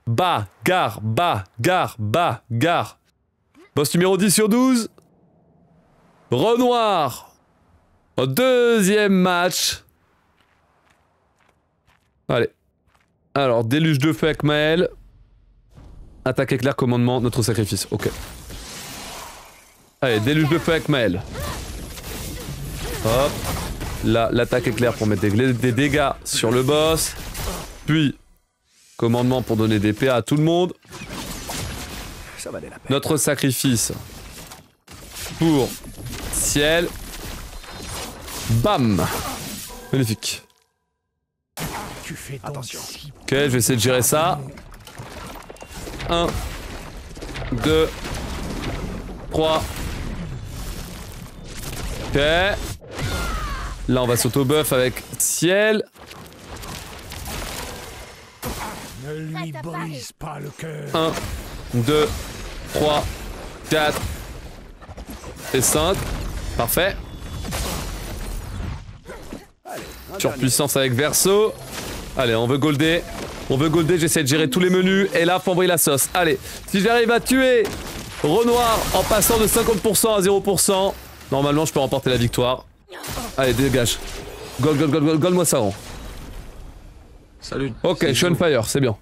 S1: Bagarre, bagarre, bagarre. Boss numéro 10 sur 12. Renoir. Au deuxième match. Allez. Alors, déluge de feu avec Maël. Attaque éclair, commandement, notre sacrifice. Ok. Allez, déluge de feu avec Maël. Hop. Là, l'attaque éclair pour mettre des dégâts sur le boss. Puis, commandement pour donner des PA à tout le monde.
S3: Ça valait la peine.
S1: Notre sacrifice pour ciel. Bam. Magnifique.
S3: Tu fais attention.
S1: Ok, je vais essayer de gérer ça. 1, 2, 3. Ok. Là, on va s'auto-buff avec ciel.
S3: Ne lui brise pas le cœur.
S1: 1, 2, 3, 4 et 5. Parfait. Surpuissance avec Verso. Allez, on veut golder. On veut golder, j'essaie de gérer tous les menus. Et là, faut envoyer la sauce. Allez, si j'arrive à tuer Renoir en passant de 50% à 0%, normalement, je peux remporter la victoire. Allez, dégage. Gold, moi ça rend.
S7: Salut.
S1: Ok, je suis on fire, c'est bien.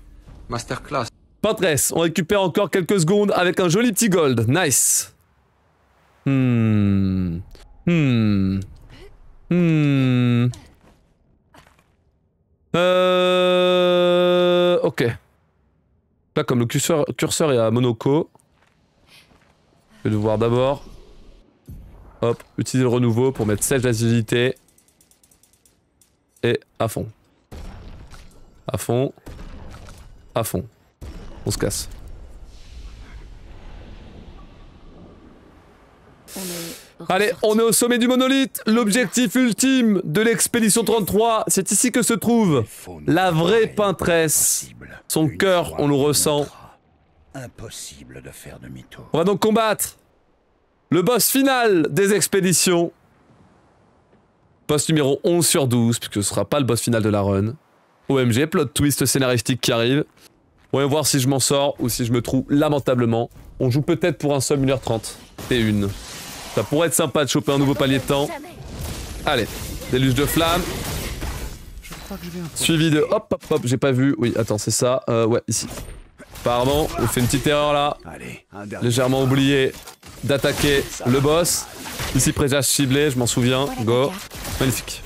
S7: Masterclass.
S1: Pinterest, on récupère encore quelques secondes avec un joli petit gold. Nice. Ok. Là, comme le curseur est à Monoko, je vais devoir d'abord, hop, utiliser le renouveau pour mettre sèche d'agilité et à fond. À fond. À fond. On se casse. Allez, on est au sommet du monolithe. L'objectif ultime de l'expédition 33, c'est ici que se trouve la vraie Pinterest. Son cœur, on le ressent.
S8: Impossible de faire demi-tour.
S1: On va donc combattre le boss final des expéditions. Boss numéro 11 sur 12, puisque ce sera pas le boss final de la run. OMG, plot twist scénaristique qui arrive. On va voir si je m'en sors ou si je me trouve lamentablement. On joue peut-être pour un sub 1h30. T1. Ça pourrait être sympa de choper un nouveau palier de temps. Allez, déluge de flamme. Suivi de hop, j'ai pas vu. Oui, attends, c'est ça. Ouais, ici. Apparemment, on fait une petite erreur là.
S3: Allez,
S1: légèrement oublié d'attaquer le boss. Ici, présage ciblé, je m'en souviens. Go. Magnifique.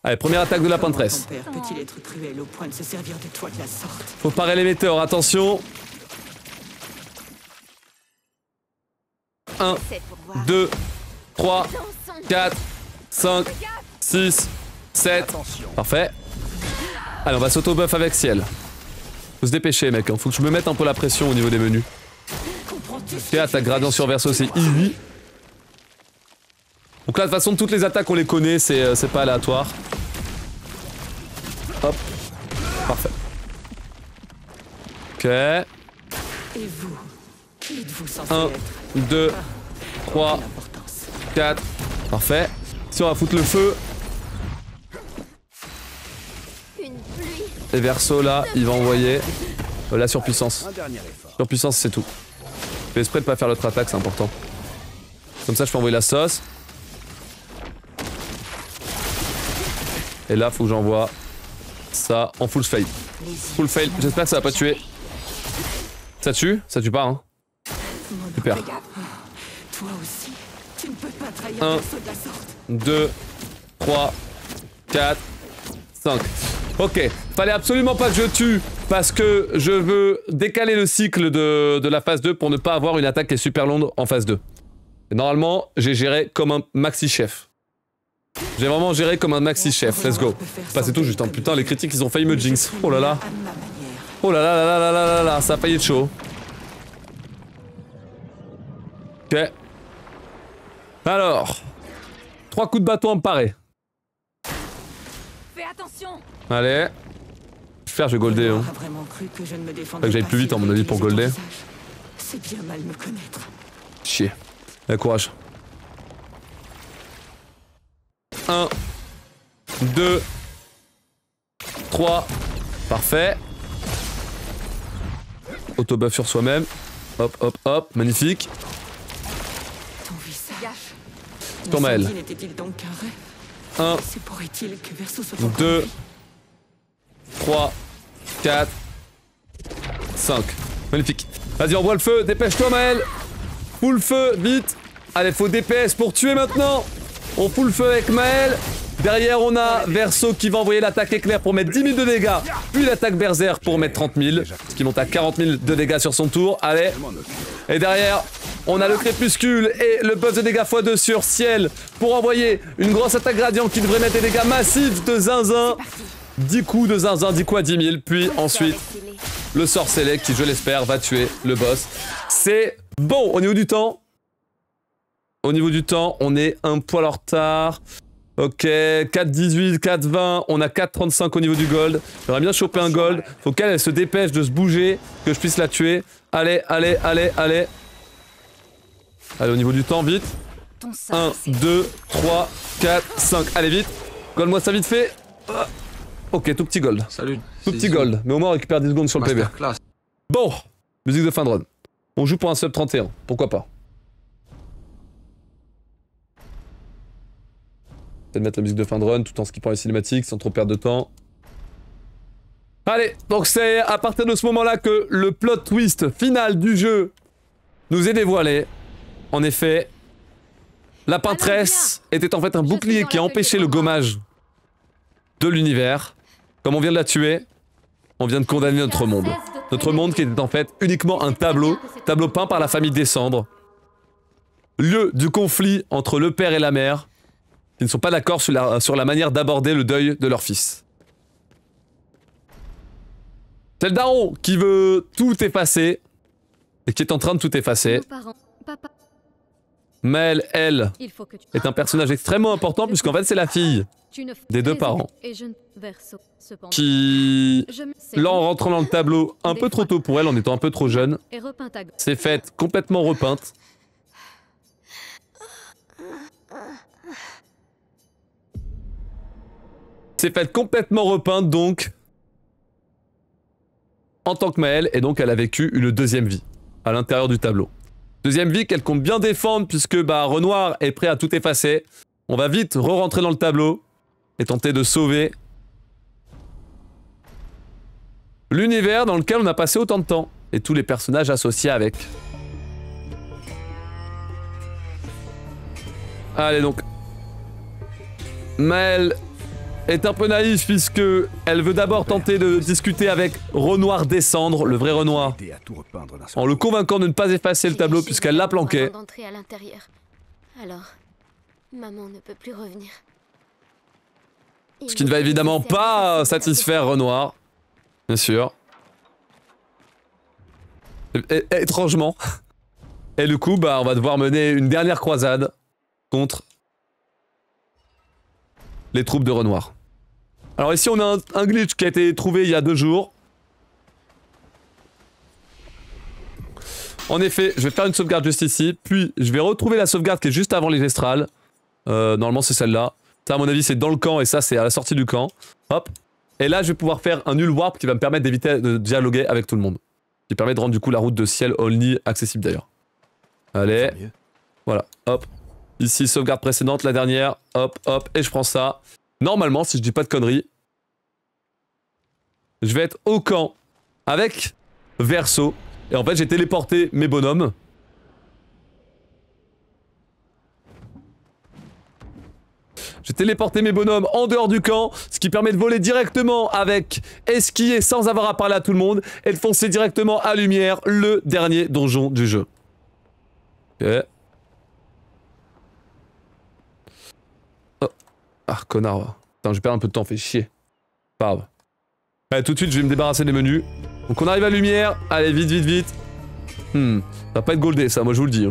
S1: Allez, première attaque de la Pinterest.
S10: Ton père peut-il être cruel au point de se servir de toi de la sorte?
S1: Faut parer les météores, attention. 1, 2, 3, 4, 5, 6, 7. Parfait. Allez, on va s'auto-buff avec ciel. Faut se dépêcher, mec. Hein. Faut que je me mette un peu la pression au niveau des menus. Ok, attaque gradient sur verso, c'est easy. Donc là, de toute façon, toutes les attaques, on les connaît, c'est pas aléatoire. Hop. Parfait. Ok.
S10: Et vous? Êtes-vous censé
S1: 1,
S10: être
S1: 2, 3, 4. Parfait. Si on va foutre le feu. Et Verso là, il va envoyer la surpuissance. Surpuissance, c'est tout. fais exprès de pas faire l'autre attaque, c'est important. Comme ça, je peux envoyer la sauce. Et là, faut que j'envoie ça en full fail. Full fail, j'espère que ça va pas tuer. Ça tue? Ça tue pas, hein. Super.
S10: Toi aussi, tu ne peux pas trahir
S1: 1,
S10: le saut de la sorte.
S1: 2, 3, 4, 5. Ok, fallait absolument pas que je tue parce que je veux décaler le cycle de la phase 2 pour ne pas avoir une attaque qui est super longue en phase 2. Et normalement, j'ai géré comme un maxi-chef. J'ai vraiment géré comme un maxi-chef, let's go. Bah c'est tout juste, hein. Putain, les critiques ils ont failli me jinx. Oh là là. Oh là là là là là là là là, ça a failli être chaud. Ok. Alors. 3 coups de bâton emparés.
S5: Fais attention.
S1: Allez. Je vais golder. Hein. Faut que j'aille plus vite, à mon avis, pour golder.
S10: C'est bien mal me connaître.
S1: Chier. Allez, courage. 1, 2, 3. Parfait. Auto-buff sur soi-même. Hop, hop, hop. Magnifique.
S10: Ton visage.
S1: Sur Maël. 1, 2, 3, 4, 5. Magnifique. Vas-y, envoie le feu. Dépêche-toi, Maël. Full feu, vite. Allez, faut DPS pour tuer maintenant. On fout le feu avec Maël. Derrière, on a Verso qui va envoyer l'attaque éclair pour mettre 10 000 de dégâts. Puis l'attaque berserk pour mettre 30 000. Ce qui monte à 40 000 de dégâts sur son tour. Allez. Et derrière, on a le crépuscule et le buff de dégâts x2 sur ciel pour envoyer une grosse attaque gradient qui devrait mettre des dégâts massifs de zinzin. 10 coups de zinzin, 10 coups à 10 000. Puis ensuite, le sorcellet qui, je l'espère, va tuer le boss. C'est bon. Au niveau du temps, on est un poil en retard. Ok, 4,18, 4,20, on a 4,35 au niveau du gold. J'aimerais bien choper un gold. Faut qu'elle se dépêche de se bouger, que je puisse la tuer. Allez, allez, allez, allez. Allez, au niveau du temps, vite. 1, 2, 3, 4, 5. Allez, vite. Gold-moi ça vite fait. Ok, tout petit gold.
S7: Salut.
S1: Tout petit gold. Mais au moins on récupère 10 secondes sur le PB. Bon, musique de fin de run. On joue pour un sub 31, pourquoi pas. Peut-être mettre la musique de fin de run tout en skippant les cinématiques sans trop perdre de temps. Allez, donc c'est à partir de ce moment-là que le plot twist final du jeu nous est dévoilé. En effet, la peintresse était en fait un bouclier qui a empêché le gommage de l'univers. Comme on vient de la tuer, on vient de condamner notre monde. Notre monde qui était en fait uniquement un tableau peint par la famille des Cendres. Lieu du conflit entre le père et la mère, qui ne sont pas d'accord sur la manière d'aborder le deuil de leur fils. C'est le daron qui veut tout effacer, et qui est en train de tout effacer. Maël, elle, est un personnage extrêmement important, puisqu'en fait c'est la fille des deux parents, qui, là en rentrant dans le tableau un peu trop tôt pour elle, en étant un peu trop jeune, s'est faite complètement repeinte. S'est faite complètement repeinte donc en tant que Maël, et donc elle a vécu une deuxième vie à l'intérieur du tableau. Deuxième vie qu'elle compte bien défendre puisque bah, Renoir est prêt à tout effacer. On va vite re-rentrer dans le tableau et tenter de sauver l'univers dans lequel on a passé autant de temps et tous les personnages associés avec. Allez donc, Maël est un peu naïf puisque elle veut d'abord tenter de discuter avec Renoir Descendre, le vrai Renoir, en le convainquant de ne pas effacer le tableau puisqu'elle l'a planqué.
S2: Alors, maman ne peut plus revenir.
S1: Ce qui ne va évidemment pas satisfaire Renoir, bien sûr. Et, étrangement. Et du coup, bah, on va devoir mener une dernière croisade contre les troupes de Renoir. Alors ici on a un glitch qui a été trouvé il y a 2 jours. En effet, je vais faire une sauvegarde juste ici, puis je vais retrouver la sauvegarde qui est juste avant les estrales. Normalement c'est celle-là. Ça à mon avis c'est dans le camp et ça c'est à la sortie du camp. Hop. Et là je vais pouvoir faire un nul warp qui va me permettre d'éviter de dialoguer avec tout le monde. Qui permet de rendre du coup la route de ciel only accessible d'ailleurs. Allez.
S3: Mieux.
S1: Voilà, hop. Ici, sauvegarde précédente, la dernière. Hop, hop, et je prends ça. Normalement, si je dis pas de conneries, je vais être au camp avec Verso. Et en fait, j'ai téléporté mes bonhommes. J'ai téléporté mes bonhommes en dehors du camp, ce qui permet de voler directement avec esquier sans avoir à parler à tout le monde et de foncer directement à Lumière, le dernier donjon du jeu. Ok. Oh. Ah, connard. Putain, je perds un peu de temps, fait chier. Pas grave. Allez, tout de suite, je vais me débarrasser des menus. Donc on arrive à Lumière. Allez, vite, vite, vite. Ça va pas être goldé, ça, moi je vous le dis.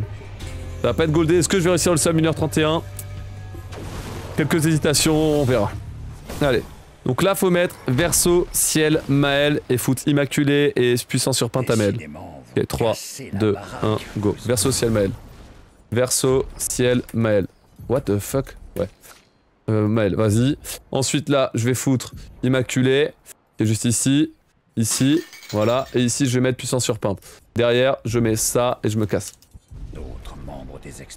S1: Ça va pas être goldé. Est-ce que je vais réussir le sub 1h31? Quelques hésitations, on verra. Allez. Donc là, faut mettre Verso, Ciel, Maël et foot Immaculé et puissance sur Pentamel. Ok, 3, 2, 1, go. Verso, Ciel, Maël. Verso, Ciel, Maël. What the fuck? Ouais. Maël, vas-y. Ensuite là, je vais foutre Immaculé. Qui est juste ici. Ici. Voilà. Et ici, je vais mettre puissance sur Pimp. Derrière, je mets ça et je me casse.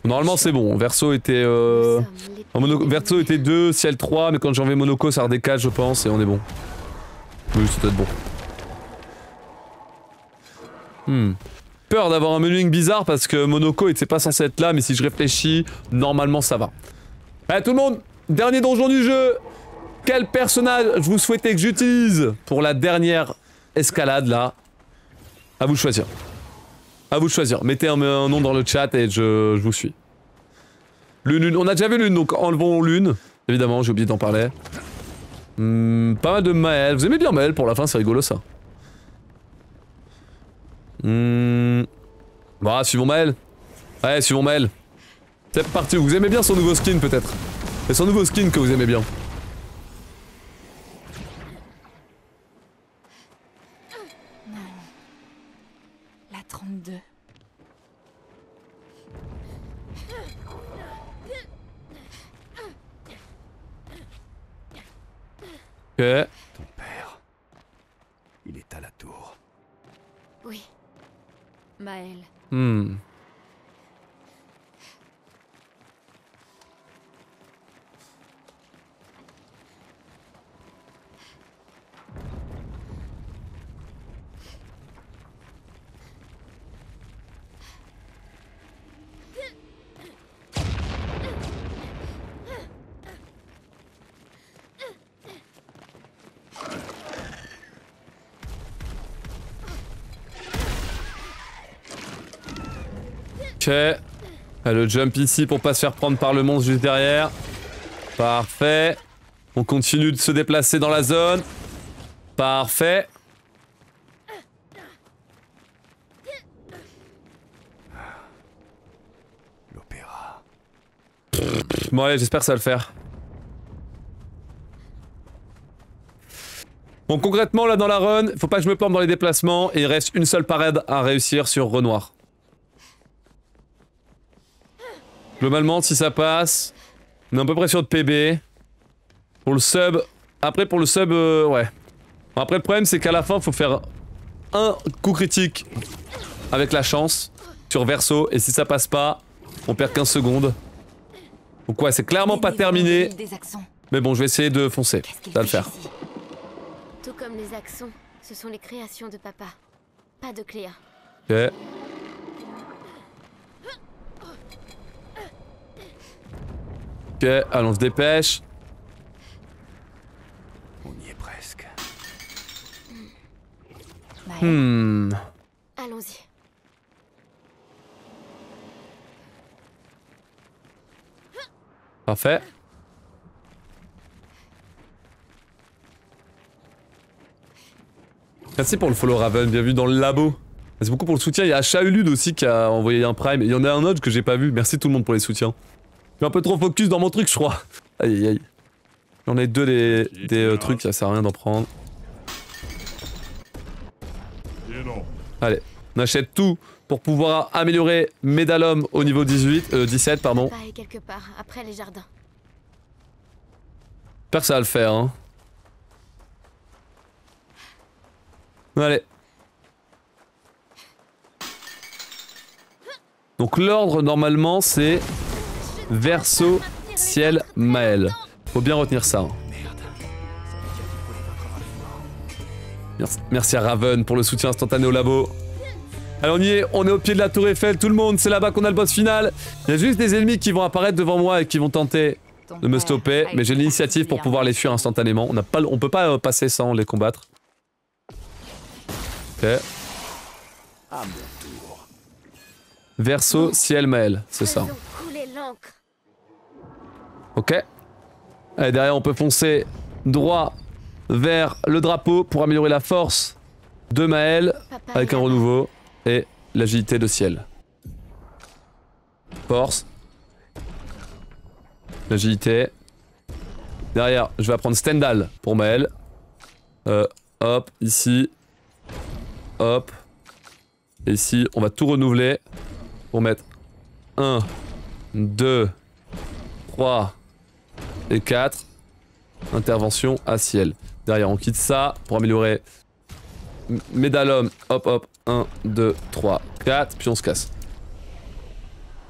S1: Normalement, c'est bon. Verso était... Verso était 2, Ciel 3, mais quand j'enlève Monaco, ça redécale, je pense, et on est bon. Oui, c'est peut-être bon. Peur d'avoir un menuing bizarre parce que Monaco était pas censé être là, mais si je réfléchis, normalement ça va. Allez, tout le monde, dernier donjon du jeu. Quel personnage vous souhaitez que j'utilise pour la dernière escalade là? À vous de choisir. À vous de choisir. Mettez un nom dans le chat et je vous suis. Lune, on a déjà vu Lune, donc enlevons Lune. Évidemment, j'ai oublié d'en parler. Pas mal de Maël. Vous aimez bien Maël pour la fin, c'est rigolo ça. Bon, suivons Maël. Ouais, suivons Maël. C'est parti, vous aimez bien son nouveau skin peut-être. C'est son nouveau skin que vous aimez bien.
S6: La 32.
S1: Ok.
S3: Ton père. Il est à la tour.
S2: Oui.
S5: Maël.
S1: Ok. Le jump ici pour pas se faire prendre par le monstre juste derrière. Parfait. On continue de se déplacer dans la zone. Parfait.
S3: L'opéra.
S1: Bon allez, j'espère que ça va le faire. Bon concrètement là dans la run, faut pas que je me plante dans les déplacements et il reste une seule parade à réussir sur Renoir. Globalement, si ça passe, on est à peu près sûr de PB. Pour le sub... Après, pour le sub, ouais. Après, le problème, c'est qu'à la fin, faut faire un coup critique avec la chance sur Verso. Et si ça passe pas, on perd 15 secondes. Donc ouais, c'est clairement pas terminé. Mais bon, je vais essayer de foncer. Ça va le faire.
S2: Tout comme les Axons, ce sont les créations de papa. Pas de Cléa.
S1: Ok. Ok, allons, on se dépêche.
S3: On y est presque.
S2: Allons-y.
S1: Parfait. Merci pour le follow Raven, bien vu dans le labo. Merci beaucoup pour le soutien. Il y a Shaulud aussi qui a envoyé un prime. Il y en a un autre que j'ai pas vu. Merci tout le monde pour les soutiens. Je suis un peu trop focus dans mon truc, je crois. Aïe aïe aïe. J'en ai deux des trucs, ça sert à rien d'en prendre. Allez, on achète tout pour pouvoir améliorer Médalum au niveau 17, pardon.
S2: Papa est quelque part, après les jardins.
S1: J'espère que ça va le faire, hein. Allez. Donc l'ordre normalement c'est Verseau, Ciel, Maël. Faut bien retenir ça. Hein. Merci à Raven pour le soutien instantané au labo. Alors on y est, on est au pied de la tour Eiffel, tout le monde, c'est là-bas qu'on a le boss final. Il y a juste des ennemis qui vont apparaître devant moi et qui vont tenter de me stopper, mais j'ai l'initiative pour pouvoir les fuir instantanément. On peut pas passer sans les combattre. Ok. Verseau, Ciel, Maël, c'est ça. Ok. Allez, derrière on peut foncer droit vers le drapeau pour améliorer la force de Maël avec un renouveau et l'agilité de Ciel. Force. L'agilité. Derrière, je vais apprendre Stendhal pour Maël. Hop, ici. Hop. Et ici, on va tout renouveler pour mettre 1, 2, 3 et 4. Intervention à Ciel. Derrière, on quitte ça pour améliorer Médalum. Hop, hop. 1, 2, 3, 4. Puis on se casse.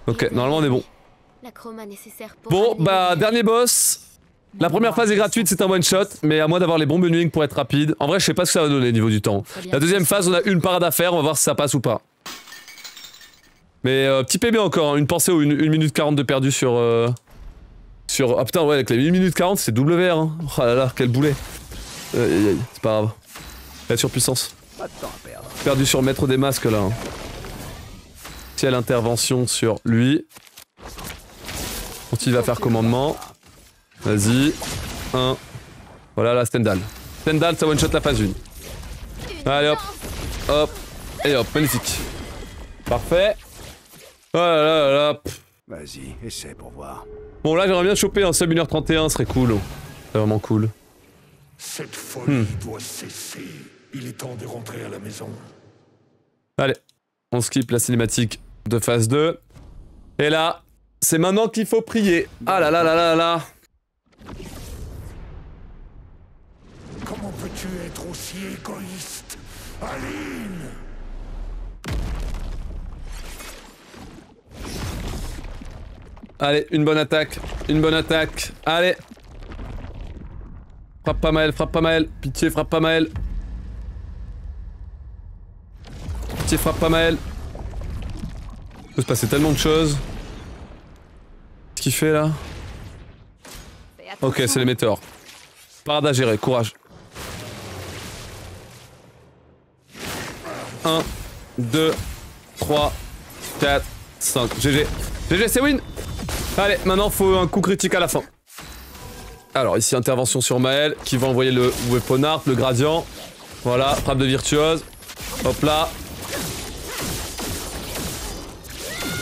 S1: Ok, normalement on est bon. Bon, bah, dernier boss. La première phase est gratuite, c'est un one shot, mais à moins d'avoir les bons menus pour être rapide. En vrai, je sais pas ce que ça va donner niveau du temps. La deuxième phase, on a une parade à faire, on va voir si ça passe ou pas. Mais petit PB encore, hein, une pensée ou 1 minute 40 de perdu sur... Ah putain, ouais, avec les 1 minute 40, c'est WR. Hein. Oh là là, quel boulet. C'est pas grave. La surpuissance. Perdu sur Maître des Masques là. Hein. Ciel intervention sur lui. Quand il va faire commandement. Vas-y. 1. Voilà la Stendhal. Stendhal, ça one shot la phase 1. Allez hop. Hop. Et hop, magnifique. Parfait. Oh là là là.
S3: Vas-y, essaie pour voir.
S1: Bon là j'aimerais bien choper un sub 1h31, ce serait cool. C'est vraiment cool.
S11: Cette folie doit cesser. Il est temps de rentrer à la maison.
S1: Allez, on skip la cinématique de phase 2. Et là, c'est maintenant qu'il faut prier. Ah là là là là là.
S11: Comment peux-tu être aussi égoïste, Aline?
S1: Allez, une bonne attaque. Une bonne attaque. Allez. Frappe pas Maël, frappe pas Maël. Pitié, frappe pas Maël. Pitié, frappe pas Maël. Il peut se passer tellement de choses. Qu'est-ce qu'il fait là? Ok, c'est les météores. Parade à gérer, courage. 1, 2, 3, 4, 5. GG. GG, c'est win. Allez, maintenant faut un coup critique à la fin. Alors ici intervention sur Maël qui va envoyer le weapon art, le gradient. Voilà, frappe de virtuose. Hop là.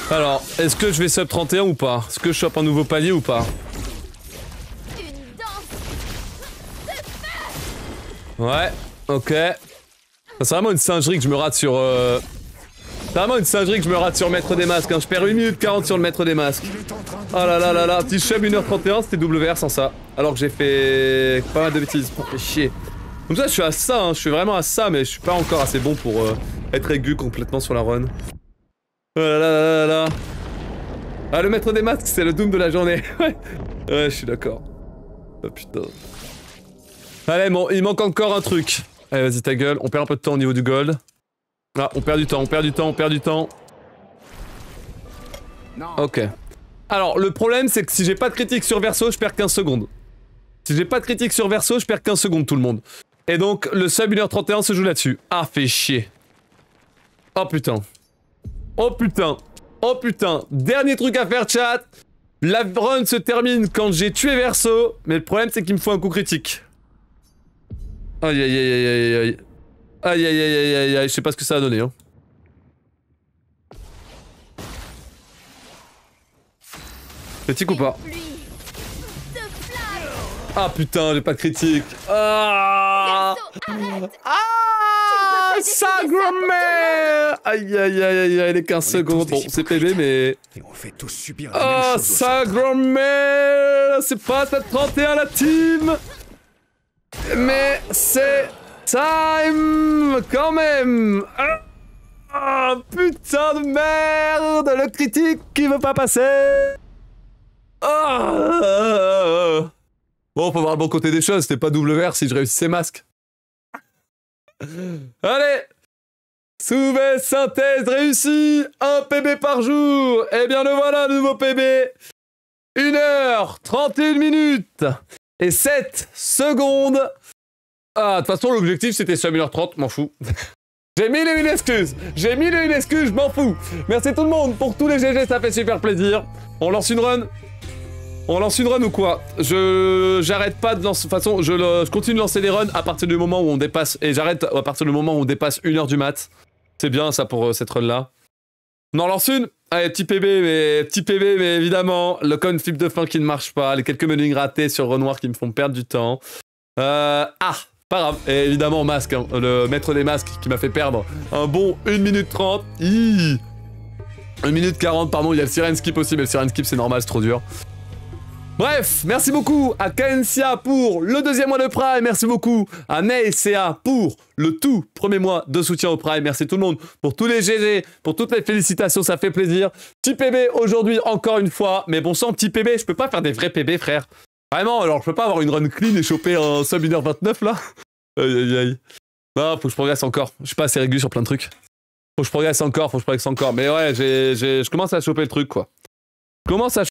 S1: Alors, est-ce que je vais sub 31 ou pas? Est-ce que je chope un nouveau palier ou pas? Ouais, ok. C'est vraiment une singerie que je me rate sur... C'est vraiment une singerie que je me rate sur Maître des Masques. Hein. Je perds 1 minute 40 sur le Maître des Masques. Oh là là là là, petit chum 1h31, c'était WR sans ça. Alors que j'ai fait pas mal de bêtises. Oh, fait chier. Comme ça, je suis à ça, hein. Je suis vraiment à ça, mais je suis pas encore assez bon pour être aigu complètement sur la run. Oh là là là là là. Ah, le Maître des Masques, c'est le doom de la journée. Ouais, je suis d'accord. Oh putain. Allez, bon, il manque encore un truc. Allez, vas-y, ta gueule. On perd un peu de temps au niveau du gold. Ah, on perd du temps, on perd du temps, on perd du temps. Ok. Alors, le problème, c'est que si j'ai pas de critique sur Verseau, je perds 15 secondes. Si j'ai pas de critique sur Verseau, je perds 15 secondes, tout le monde. Et donc, le sub 1h31 se joue là-dessus. Ah, fait chier. Oh putain. Oh putain. Oh putain. Dernier truc à faire, chat. La run se termine quand j'ai tué Verseau, mais le problème, c'est qu'il me faut un coup critique. Aïe aïe aïe aïe aïe aïe. Aïe aïe aïe aïe aïe aïe, je sais pas ce que ça a donné hein. Critique ou pas? Ah putain, j'ai pas de critique. Ah Sagromé. Aïe aïe aïe aïe, les 15 secondes. Bon, c'est PB mais...
S3: Et on fait tous subir la même chose.
S1: Ah Sagromé. C'est pas cette 31 la team. Mais c'est... time quand même. Oh, putain de merde, le critique qui veut pas passer. Oh. Bon, faut voir le bon côté des choses, c'était pas double vert si je réussissais masque. Allez, Souvé synthèse réussie, 1 PB par jour. Eh bien le voilà, nouveau PB. 1h31 minutes et 7 secondes. Ah, de toute façon, l'objectif c'était sur 1h30, m'en fous. J'ai mille et une excuses, je m'en fous. Merci tout le monde pour tous les GG, ça fait super plaisir. On lance une run? On lance une run ou quoi? J'arrête pas de lancer... De toute façon, je continue de lancer des runs à partir du moment où on dépasse... Et j'arrête à partir du moment où on dépasse 1h du mat. C'est bien ça pour cette run-là. On en lance une? Allez, petit PB, mais évidemment, le coin flip de fin qui ne marche pas, les quelques menus ratés sur Renoir qui me font perdre du temps. Pas grave. Et évidemment, masque, hein, le maître des masques qui m'a fait perdre un bon 1 minute 30. 1 minute 40, pardon, il y a le Siren Skip aussi, mais le Siren Skip c'est normal, c'est trop dur. Bref, merci beaucoup à Kaencia pour le 2e mois de Prime, merci beaucoup à Neicea pour le tout premier mois de soutien au Prime, merci tout le monde pour tous les GG, pour toutes les félicitations, ça fait plaisir. Petit PB aujourd'hui encore une fois, mais bon sang, petit PB, je peux pas faire des vrais PB frère. Vraiment, alors je peux pas avoir une run clean et choper un sub 1h29 là. Aïe aïe aïe. Non, faut que je progresse encore, je suis pas assez régulier sur plein de trucs. Faut que je progresse encore, mais ouais, je commence à choper le truc quoi. Je commence à